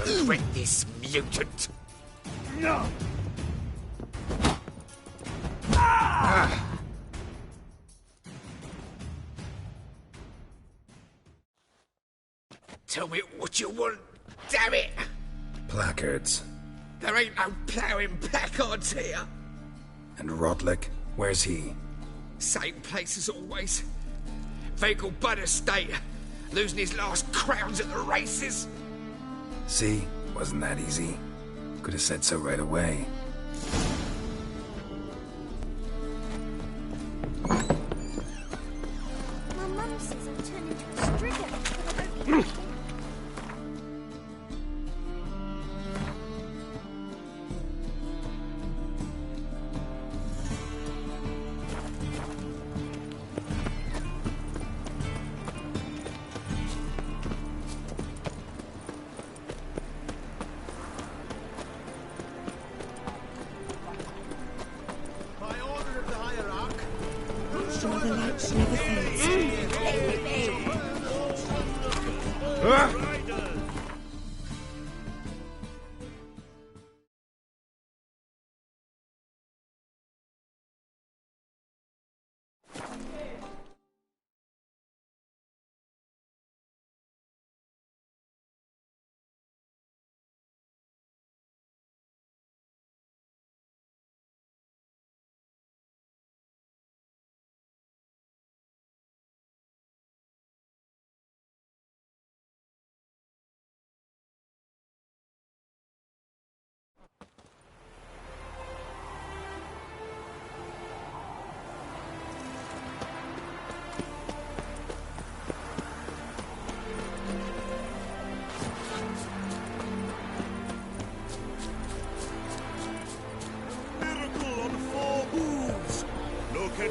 You'll regret this, mutant. Tell me what you want, damn it! Placards. There ain't no ploughing placards here. And Rotlick? Where's he? Same place as always. Vehicle Bud Estate. Losing his last crowns at the races. See? Wasn't that easy? Could have said so right away. My mum says I've turned into a stringer, but I don't care. Sure the lights never fades.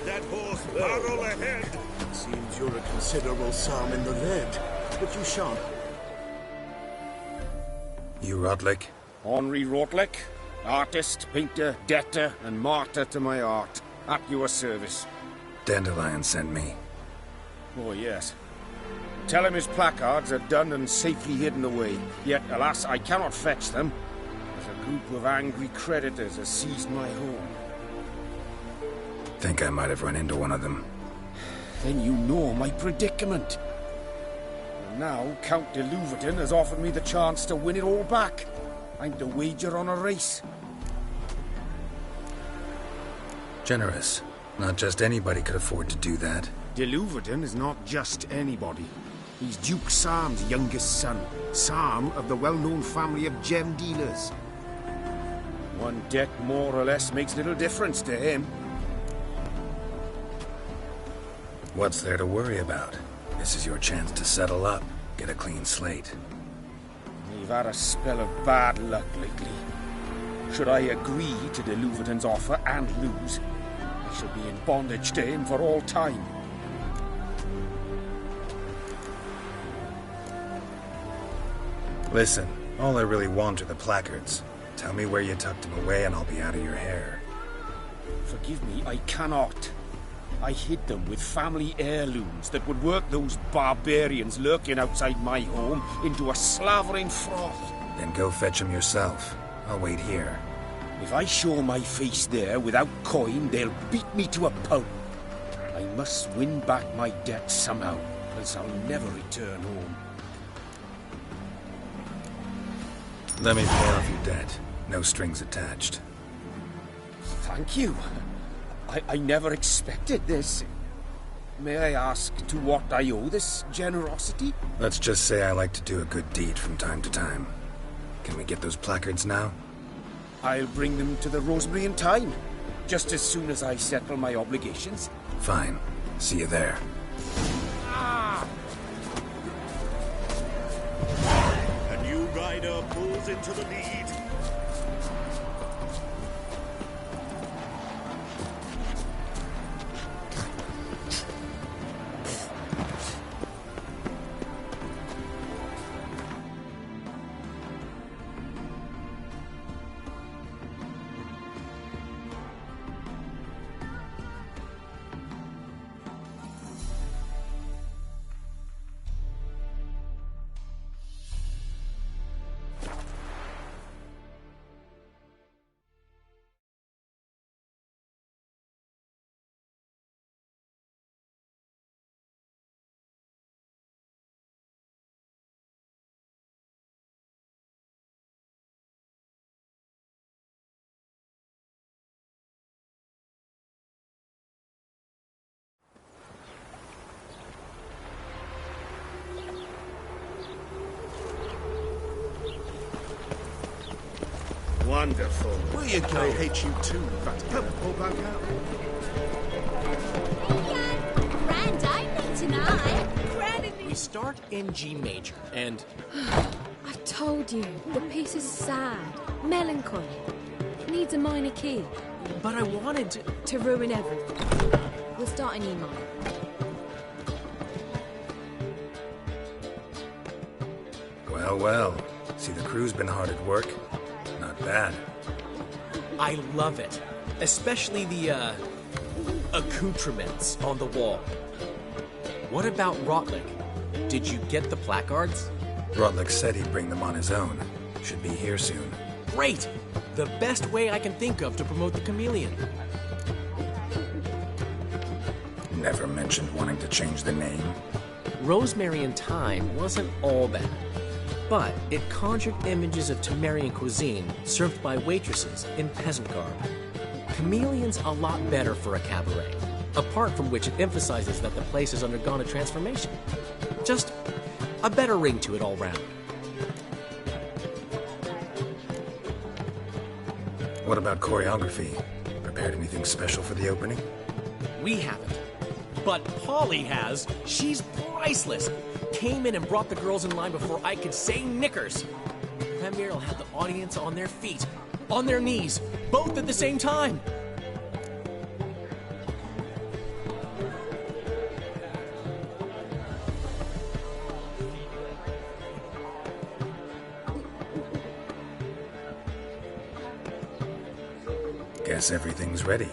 That horse barrel ahead. Seems you're a considerable sum in the lead, but you shan't. You Rotlick? Henri Rotlick, artist, painter, debtor, and martyr to my art. At your service. Dandelion sent me. Oh, yes. Tell him his placards are done and safely hidden away. Yet, alas, I cannot fetch them, as a group of angry creditors has seized my home. Think I might have run into one of them. Then you know my predicament. And now Count de Louverton has offered me the chance to win it all back. I'm to wager on a race. Generous. Not just anybody could afford to do that. De Louverton is not just anybody. He's Duke Sam's youngest son. Sam of the well-known family of gem dealers. One debt more or less makes little difference to him. What's there to worry about? This is your chance to settle up, get a clean slate. We've had a spell of bad luck lately. Should I agree to de Louverton's offer and lose, I shall be in bondage to him for all time. Listen, all I really want are the placards. Tell me where you tucked them away and I'll be out of your hair. Forgive me, I cannot. I hid them with family heirlooms that would work those barbarians lurking outside my home into a slavering froth. Then go fetch them yourself. I'll wait here. If I show my face there without coin, they'll beat me to a pulp. I must win back my debt somehow, else I'll never return home. Let me pay off your debt. No strings attached. Thank you. I never expected this. May I ask to what I owe this generosity? Let's just say I like to do a good deed from time to time. Can we get those placards now? I'll bring them to the Rosemary in time, just as soon as I settle my obligations. Fine. See you there. A new rider pulls into the lead. Wonderful. Where you go? I hate you too. In fact, come pull back out. Grand opening tonight. We start in G major, and... I've told you, the piece is sad, melancholy. It needs a minor key. But I wanted to... To ruin everything. We'll start in E minor. Well, well. See, the crew's been hard at work. Not bad. I love it. Especially the, accoutrements on the wall. What about Rotlick? Did you get the placards? Rotlick said he'd bring them on his own. Should be here soon. Great! The best way I can think of to promote the chameleon. Never mentioned wanting to change the name. Rosemary in Time wasn't all bad. But it conjured images of Temerian cuisine served by waitresses in peasant garb. Chameleon's a lot better for a cabaret, apart from which it emphasizes that the place has undergone a transformation. Just a better ring to it all round. What about choreography? Prepared anything special for the opening? We haven't. But Polly has. She's priceless. Came in and brought the girls in line before I could say knickers. Premiere will have the audience on their feet, on their knees, both at the same time. Guess everything's ready.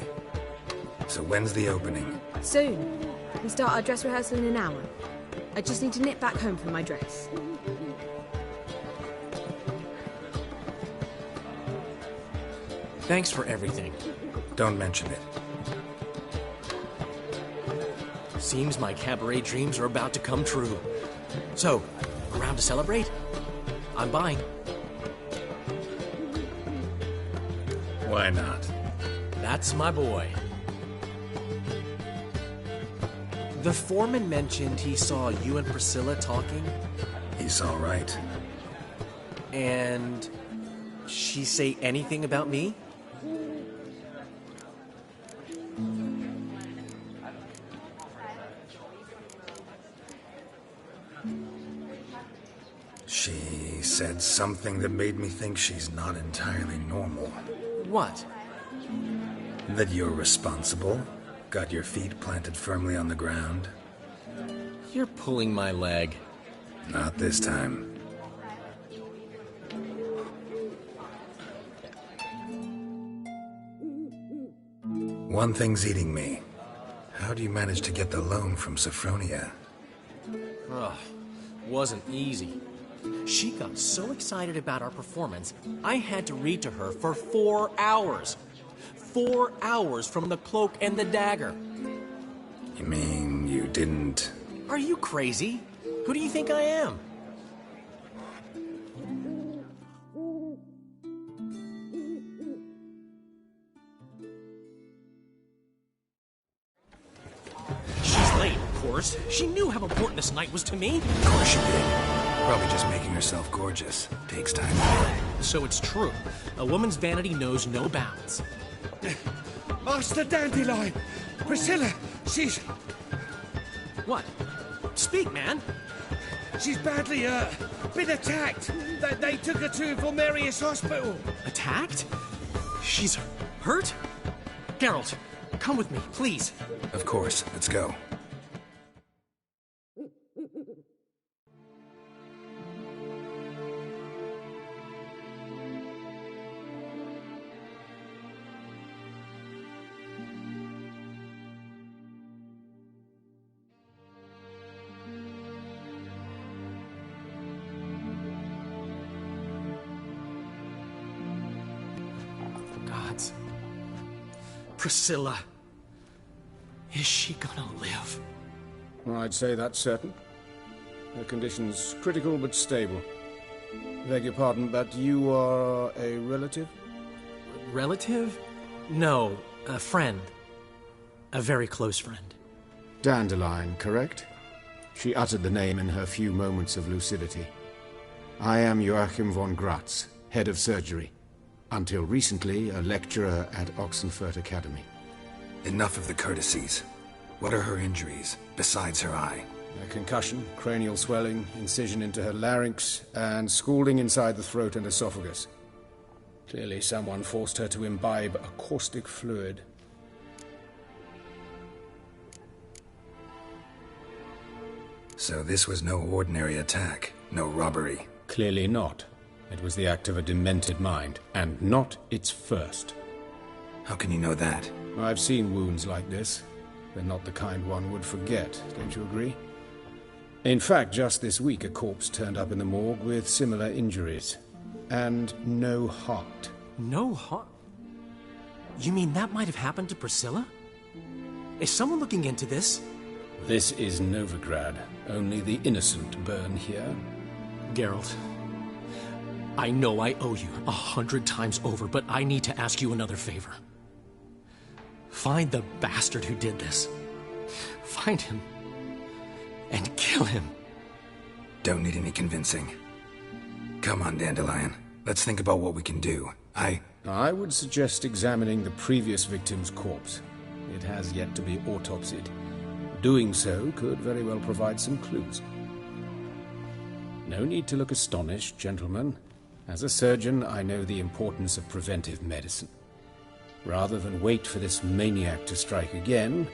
So when's the opening? Soon. We start our dress rehearsal in an hour. I just need to nip back home for my dress. Thanks for everything. Don't mention it. Seems my cabaret dreams are about to come true. So, around to celebrate? I'm buying. Why not? That's my boy. The foreman mentioned he saw you and Priscilla talking. He's all right. And she say anything about me? She said something that made me think she's not entirely normal. What? That you're responsible, got your feet planted firmly on the ground. You're pulling my leg. Not this time. One thing's eating me. How do you manage to get the loan from Sophronia? Ugh, wasn't easy. She got so excited about our performance, I had to read to her for 4 hours. 4 hours from the Cloak and the Dagger. You mean you didn't... Are you crazy? Who do you think I am? course. She knew how important this night was to me. Of course she did. Probably just making herself gorgeous. Takes time. So it's true. A woman's vanity knows no bounds. Master Dandelion! Priscilla, she's... What? Speak, man. She's badly hurt. Been attacked. They took her to Vulmerius Hospital. Attacked? She's hurt? Geralt, come with me, please. Of course. Let's go. Gods. Priscilla. Is she gonna live? I'd say that's certain. Her condition's critical but stable. Beg your pardon, but you are a relative? Relative? No, a friend. A very close friend. Dandelion, correct? She uttered the name in her few moments of lucidity. I am Joachim von Gratz, head of surgery. Until recently, a lecturer at Oxenfurt Academy. Enough of the courtesies. What are her injuries, besides her eye? A concussion, cranial swelling, incision into her larynx, and scalding inside the throat and esophagus. Clearly someone forced her to imbibe a caustic fluid. So this was no ordinary attack, no robbery. Clearly not. It was the act of a demented mind, and not its first. How can you know that? I've seen wounds like this. They're not the kind one would forget, don't you agree? In fact, just this week a corpse turned up in the morgue with similar injuries. And no heart. No heart? You mean that might have happened to Priscilla? Is someone looking into this? This is Novigrad. Only the innocent burn here. Geralt, I know I owe you 100 times over, but I need to ask you another favor. Find the bastard who did this. Find him. And kill him. Don't need any convincing. Come on, Dandelion. Let's think about what we can do. I would suggest examining the previous victim's corpse. It has yet to be autopsied. Doing so could very well provide some clues. No need to look astonished, gentlemen. As a surgeon, I know the importance of preventive medicine. Rather than wait for this maniac to strike again,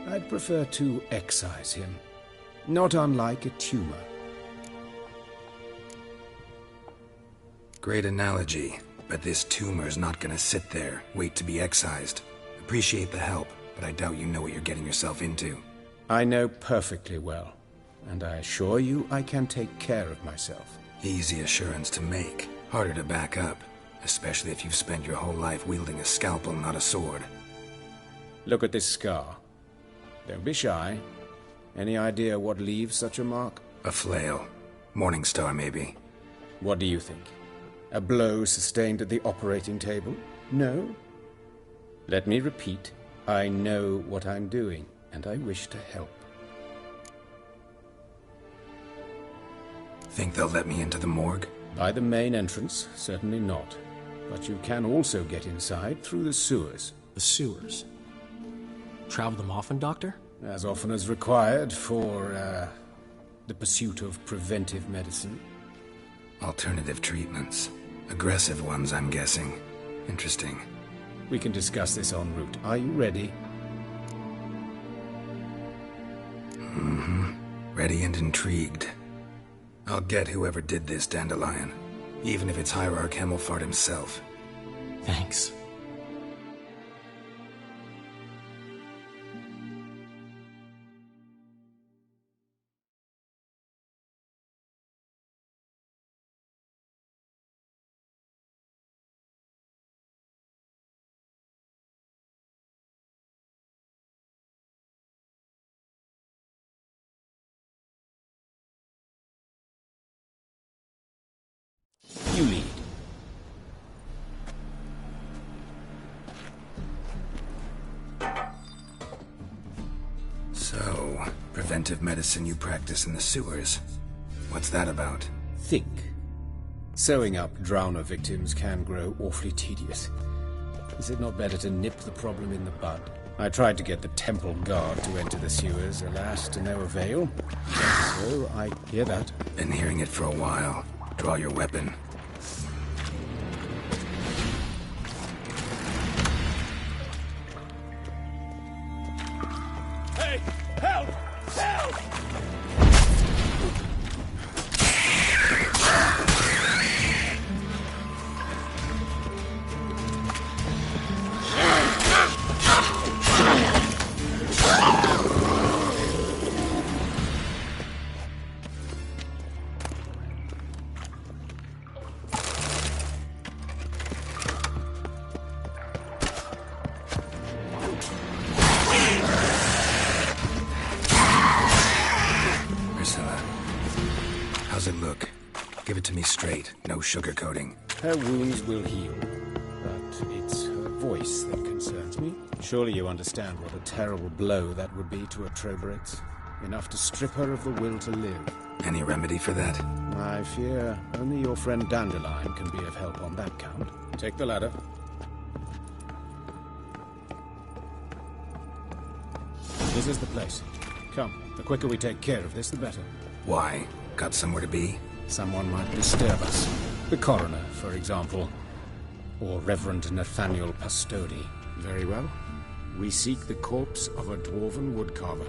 I'd prefer to excise him. Not unlike a tumor. Great analogy, but this tumor's not gonna sit there, wait to be excised. Appreciate the help, but I doubt you know what you're getting yourself into. I know perfectly well, and I assure you I can take care of myself. Easy assurance to make, harder to back up, especially if you've spent your whole life wielding a scalpel, not a sword. Look at this scar. Don't be shy. Any idea what leaves such a mark? A flail. Morning Star, maybe. What do you think? A blow sustained at the operating table? No? Let me repeat. I know what I'm doing, and I wish to help. Think they'll let me into the morgue? By the main entrance, certainly not. But you can also get inside through the sewers. The sewers? Travel them often, Doctor? As often as required for, the pursuit of preventive medicine. Alternative treatments. Aggressive ones, I'm guessing. Interesting. We can discuss this en route. Are you ready? Mm-hmm. Ready and intrigued. I'll get whoever did this, Dandelion. Even if it's Hierarch Hemmelfart himself. Thanks. You lead. So, preventive medicine you practice in the sewers. What's that about? Think. Sewing up drowner victims can grow awfully tedious. Is it not better to nip the problem in the bud? I tried to get the temple guard to enter the sewers, alas, to no avail. So I hear that. Been hearing it for a while. Draw your weapon. Hey! Help! Help! How's it look? Give it to me straight, no sugarcoating. Her wounds will heal, but it's her voice that concerns me. Surely you understand what a terrible blow that would be to a Trobritz. Enough to strip her of the will to live. Any remedy for that? I fear only your friend Dandelion can be of help on that count. Take the ladder. This is the place. Come, the quicker we take care of this, the better. Why? Got somewhere to be? Someone might disturb us. The coroner, for example. Or Reverend Nathaniel Pastodi. Very well. We seek the corpse of a dwarven woodcarver.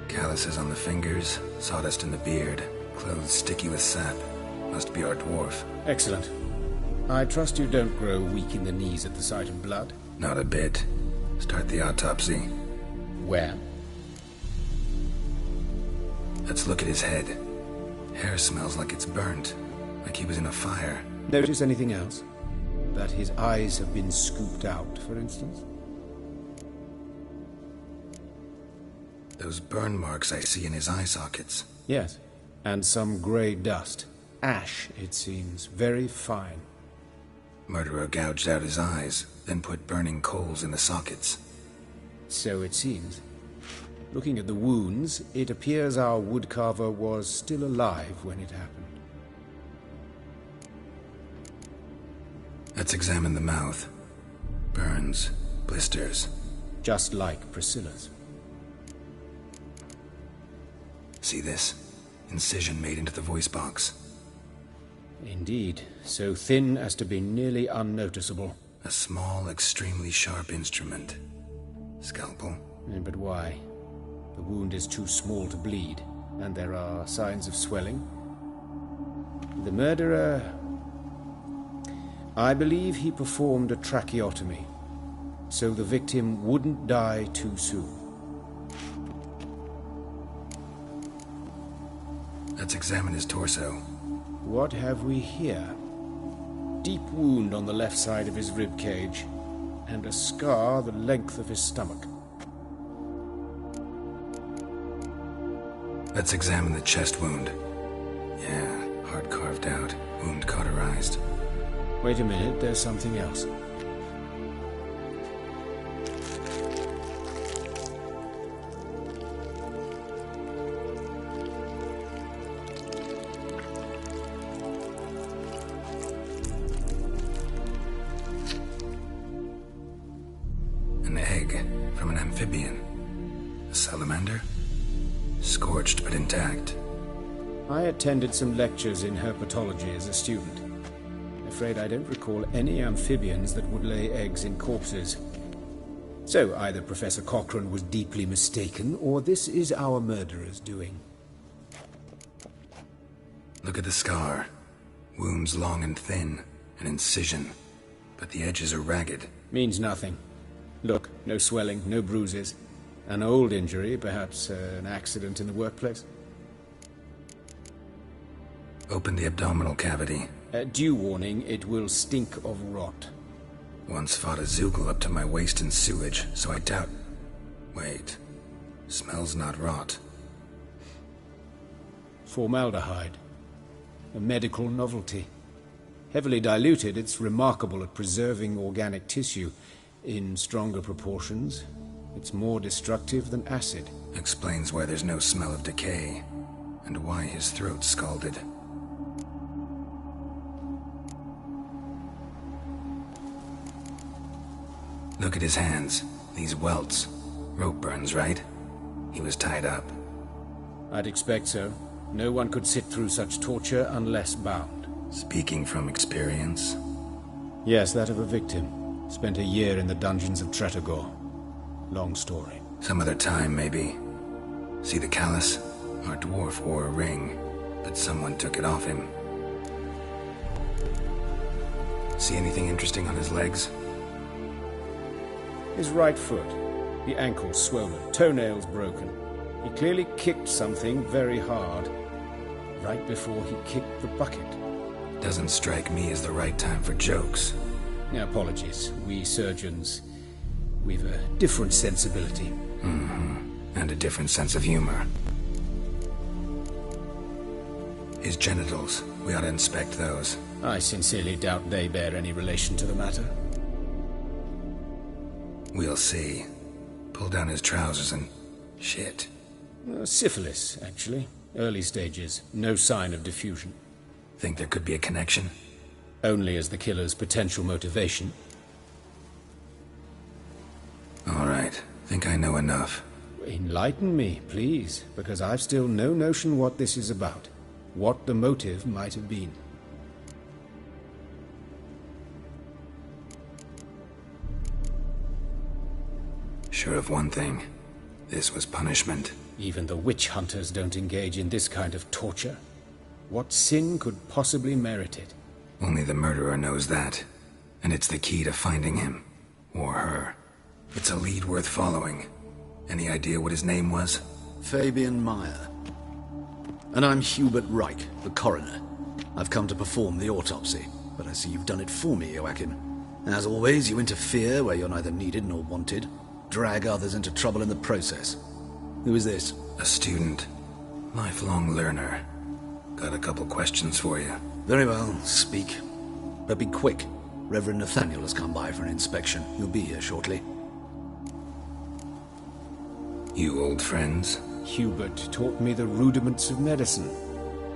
Calluses on the fingers, sawdust in the beard, clothes sticky with sap. Must be our dwarf. Excellent. I trust you don't grow weak in the knees at the sight of blood? Not a bit. Start the autopsy. Where? Let's look at his head. Hair smells like it's burnt, like he was in a fire. Notice anything else? That his eyes have been scooped out, for instance? Those burn marks I see in his eye sockets. Yes, and some grey dust. Ash, it seems. Very fine. Murderer gouged out his eyes, then put burning coals in the sockets. So it seems. Looking at the wounds, it appears our woodcarver was still alive when it happened. Let's examine the mouth. Burns, blisters. Just like Priscilla's. See this? Incision made into the voice box. Indeed, so thin as to be nearly unnoticeable. A small, extremely sharp instrument. Scalpel? But why? The wound is too small to bleed, and there are signs of swelling. The murderer... I believe he performed a tracheotomy, so the victim wouldn't die too soon. Let's examine his torso. What have we here? Deep wound on the left side of his rib cage, and a scar the length of his stomach. Let's examine the chest wound. Yeah, heart carved out, wound cauterized. Wait a minute, there's something else. An egg from an amphibian. A salamander? Scorched but intact. I attended some lectures in herpetology as a student. Afraid I don't recall any amphibians that would lay eggs in corpses. So either Professor Cochrane was deeply mistaken, or this is our murderer's doing. Look at the scar. Wounds long and thin. An incision. But the edges are ragged. Means nothing. Look, no swelling, no bruises. An old injury, perhaps an accident in the workplace. Open the abdominal cavity. Due warning, it will stink of rot. Once fought a Zoogle up to my waist in sewage, so I doubt... Wait. Smells not rot. Formaldehyde. A medical novelty. Heavily diluted, it's remarkable at preserving organic tissue. In stronger proportions, It's more destructive than acid. Explains why there's no smell of decay, and why his throat's scalded. Look at his hands. These welts. Rope burns, right? He was tied up. I'd expect so. No one could sit through such torture unless bound. Speaking from experience? Yes, that of a victim. Spent a year in the dungeons of Tretogor. Long story. Some other time, maybe. See the callus? Our dwarf wore a ring, but someone took it off him. See anything interesting on his legs? His right foot. The ankle swollen, toenails broken. He clearly kicked something very hard. Right before he kicked the bucket. Doesn't strike me as the right time for jokes. Apologies. We surgeons, we've a different sensibility. And a different sense of humor. His genitals, we ought to inspect those. I sincerely doubt they bear any relation to the matter. We'll see. Pull down his trousers and... shit. Syphilis, actually. Early stages. No sign of diffusion. Think there could be a connection? Only as the killer's potential motivation. All right. Think I know enough. Enlighten me, please, because I've still no notion what this is about. What the motive might have been. Sure of one thing. This was punishment. Even the witch hunters don't engage in this kind of torture. What sin could possibly merit it? Only the murderer knows that. And it's the key to finding him. Or her. It's a lead worth following. Any idea what his name was? Fabian Meyer. And I'm Hubert Reich, the coroner. I've come to perform the autopsy, but I see you've done it for me, Joachim. As always, you interfere where you're neither needed nor wanted. Drag others into trouble in the process. Who is this? A student. Lifelong learner. Got a couple questions for you. Very well, speak. But be quick. Reverend Nathaniel has come by for an inspection. He'll be here shortly. You old friends? Hubert taught me the rudiments of medicine.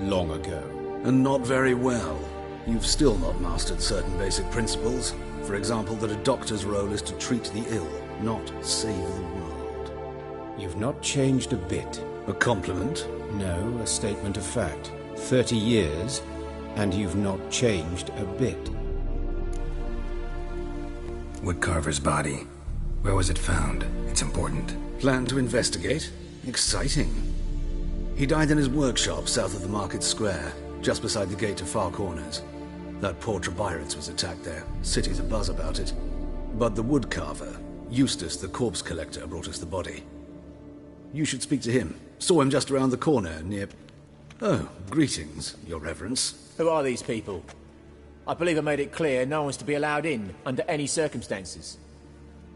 Long ago. And not very well. You've still not mastered certain basic principles. For example, that a doctor's role is to treat the ill, not save the world. You've not changed a bit. A compliment? No, a statement of fact. 30 years, and you've not changed a bit. Woodcarver's body. Where was it found? It's important. Plan to investigate? Exciting. He died in his workshop south of the market square, just beside the gate to Far Corners. That poor Trebirates was attacked there. City's abuzz about it. But the woodcarver, Eustace the corpse collector, brought us the body. You should speak to him. Saw him just around the corner near... Oh, greetings, your reverence. Who are these people? I believe I made it clear no one's to be allowed in, under any circumstances.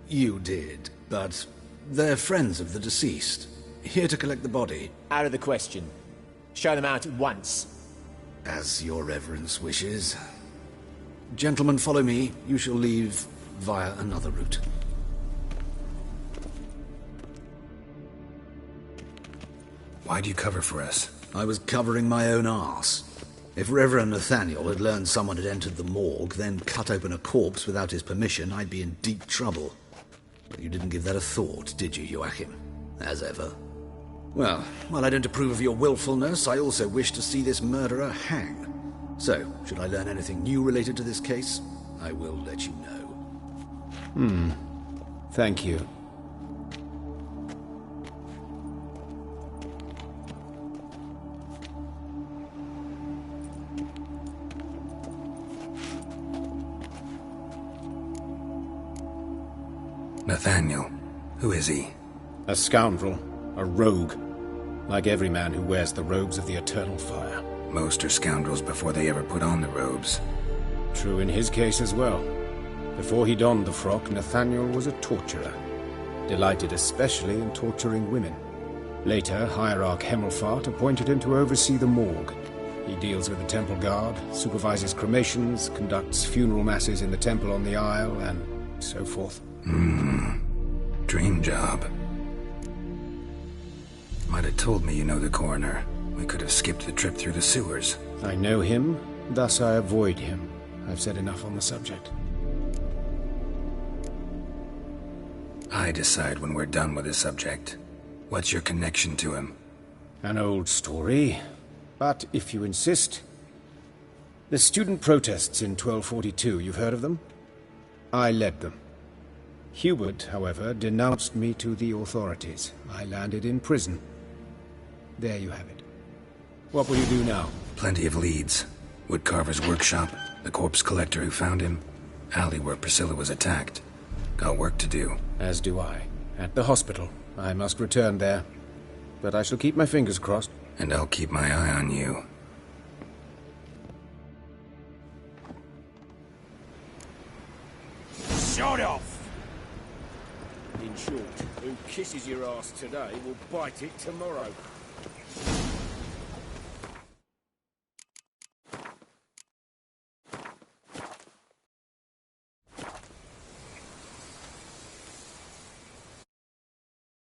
You did, but they're friends of the deceased. Here to collect the body. Out of the question. Show them out at once. As your reverence wishes. Gentlemen, follow me. You shall leave via another route. Why'd you cover for us? I was covering my own arse. If Reverend Nathaniel had learned someone had entered the morgue, then cut open a corpse without his permission, I'd be in deep trouble. But you didn't give that a thought, did you, Joachim? As ever. Well, while I don't approve of your willfulness, I also wish to see this murderer hang. So, should I learn anything new related to this case, I will let you know. Thank you. Nathaniel. Who is he? A scoundrel. A rogue. Like every man who wears the robes of the Eternal Fire. Most are scoundrels before they ever put on the robes. True in his case as well. Before he donned the frock, Nathaniel was a torturer. Delighted especially in torturing women. Later, Hierarch Hemmelfart appointed him to oversee the morgue. He deals with the temple guard, supervises cremations, conducts funeral masses in the temple on the Isle, and so forth. Dream job. Might have told me you know the coroner. We could have skipped the trip through the sewers. I know him, thus I avoid him. I've said enough on the subject. I decide when we're done with this subject. What's your connection to him? An old story, but if you insist... The student protests in 1242, you've heard of them? I led them. Hubert, however, denounced me to the authorities. I landed in prison. There you have it. What will you do now? Plenty of leads. Woodcarver's workshop, the corpse collector who found him, alley where Priscilla was attacked. Got work to do. As do I. At the hospital. I must return there. But I shall keep my fingers crossed. And I'll keep my eye on you. Shut off! In short, who kisses your ass today will bite it tomorrow.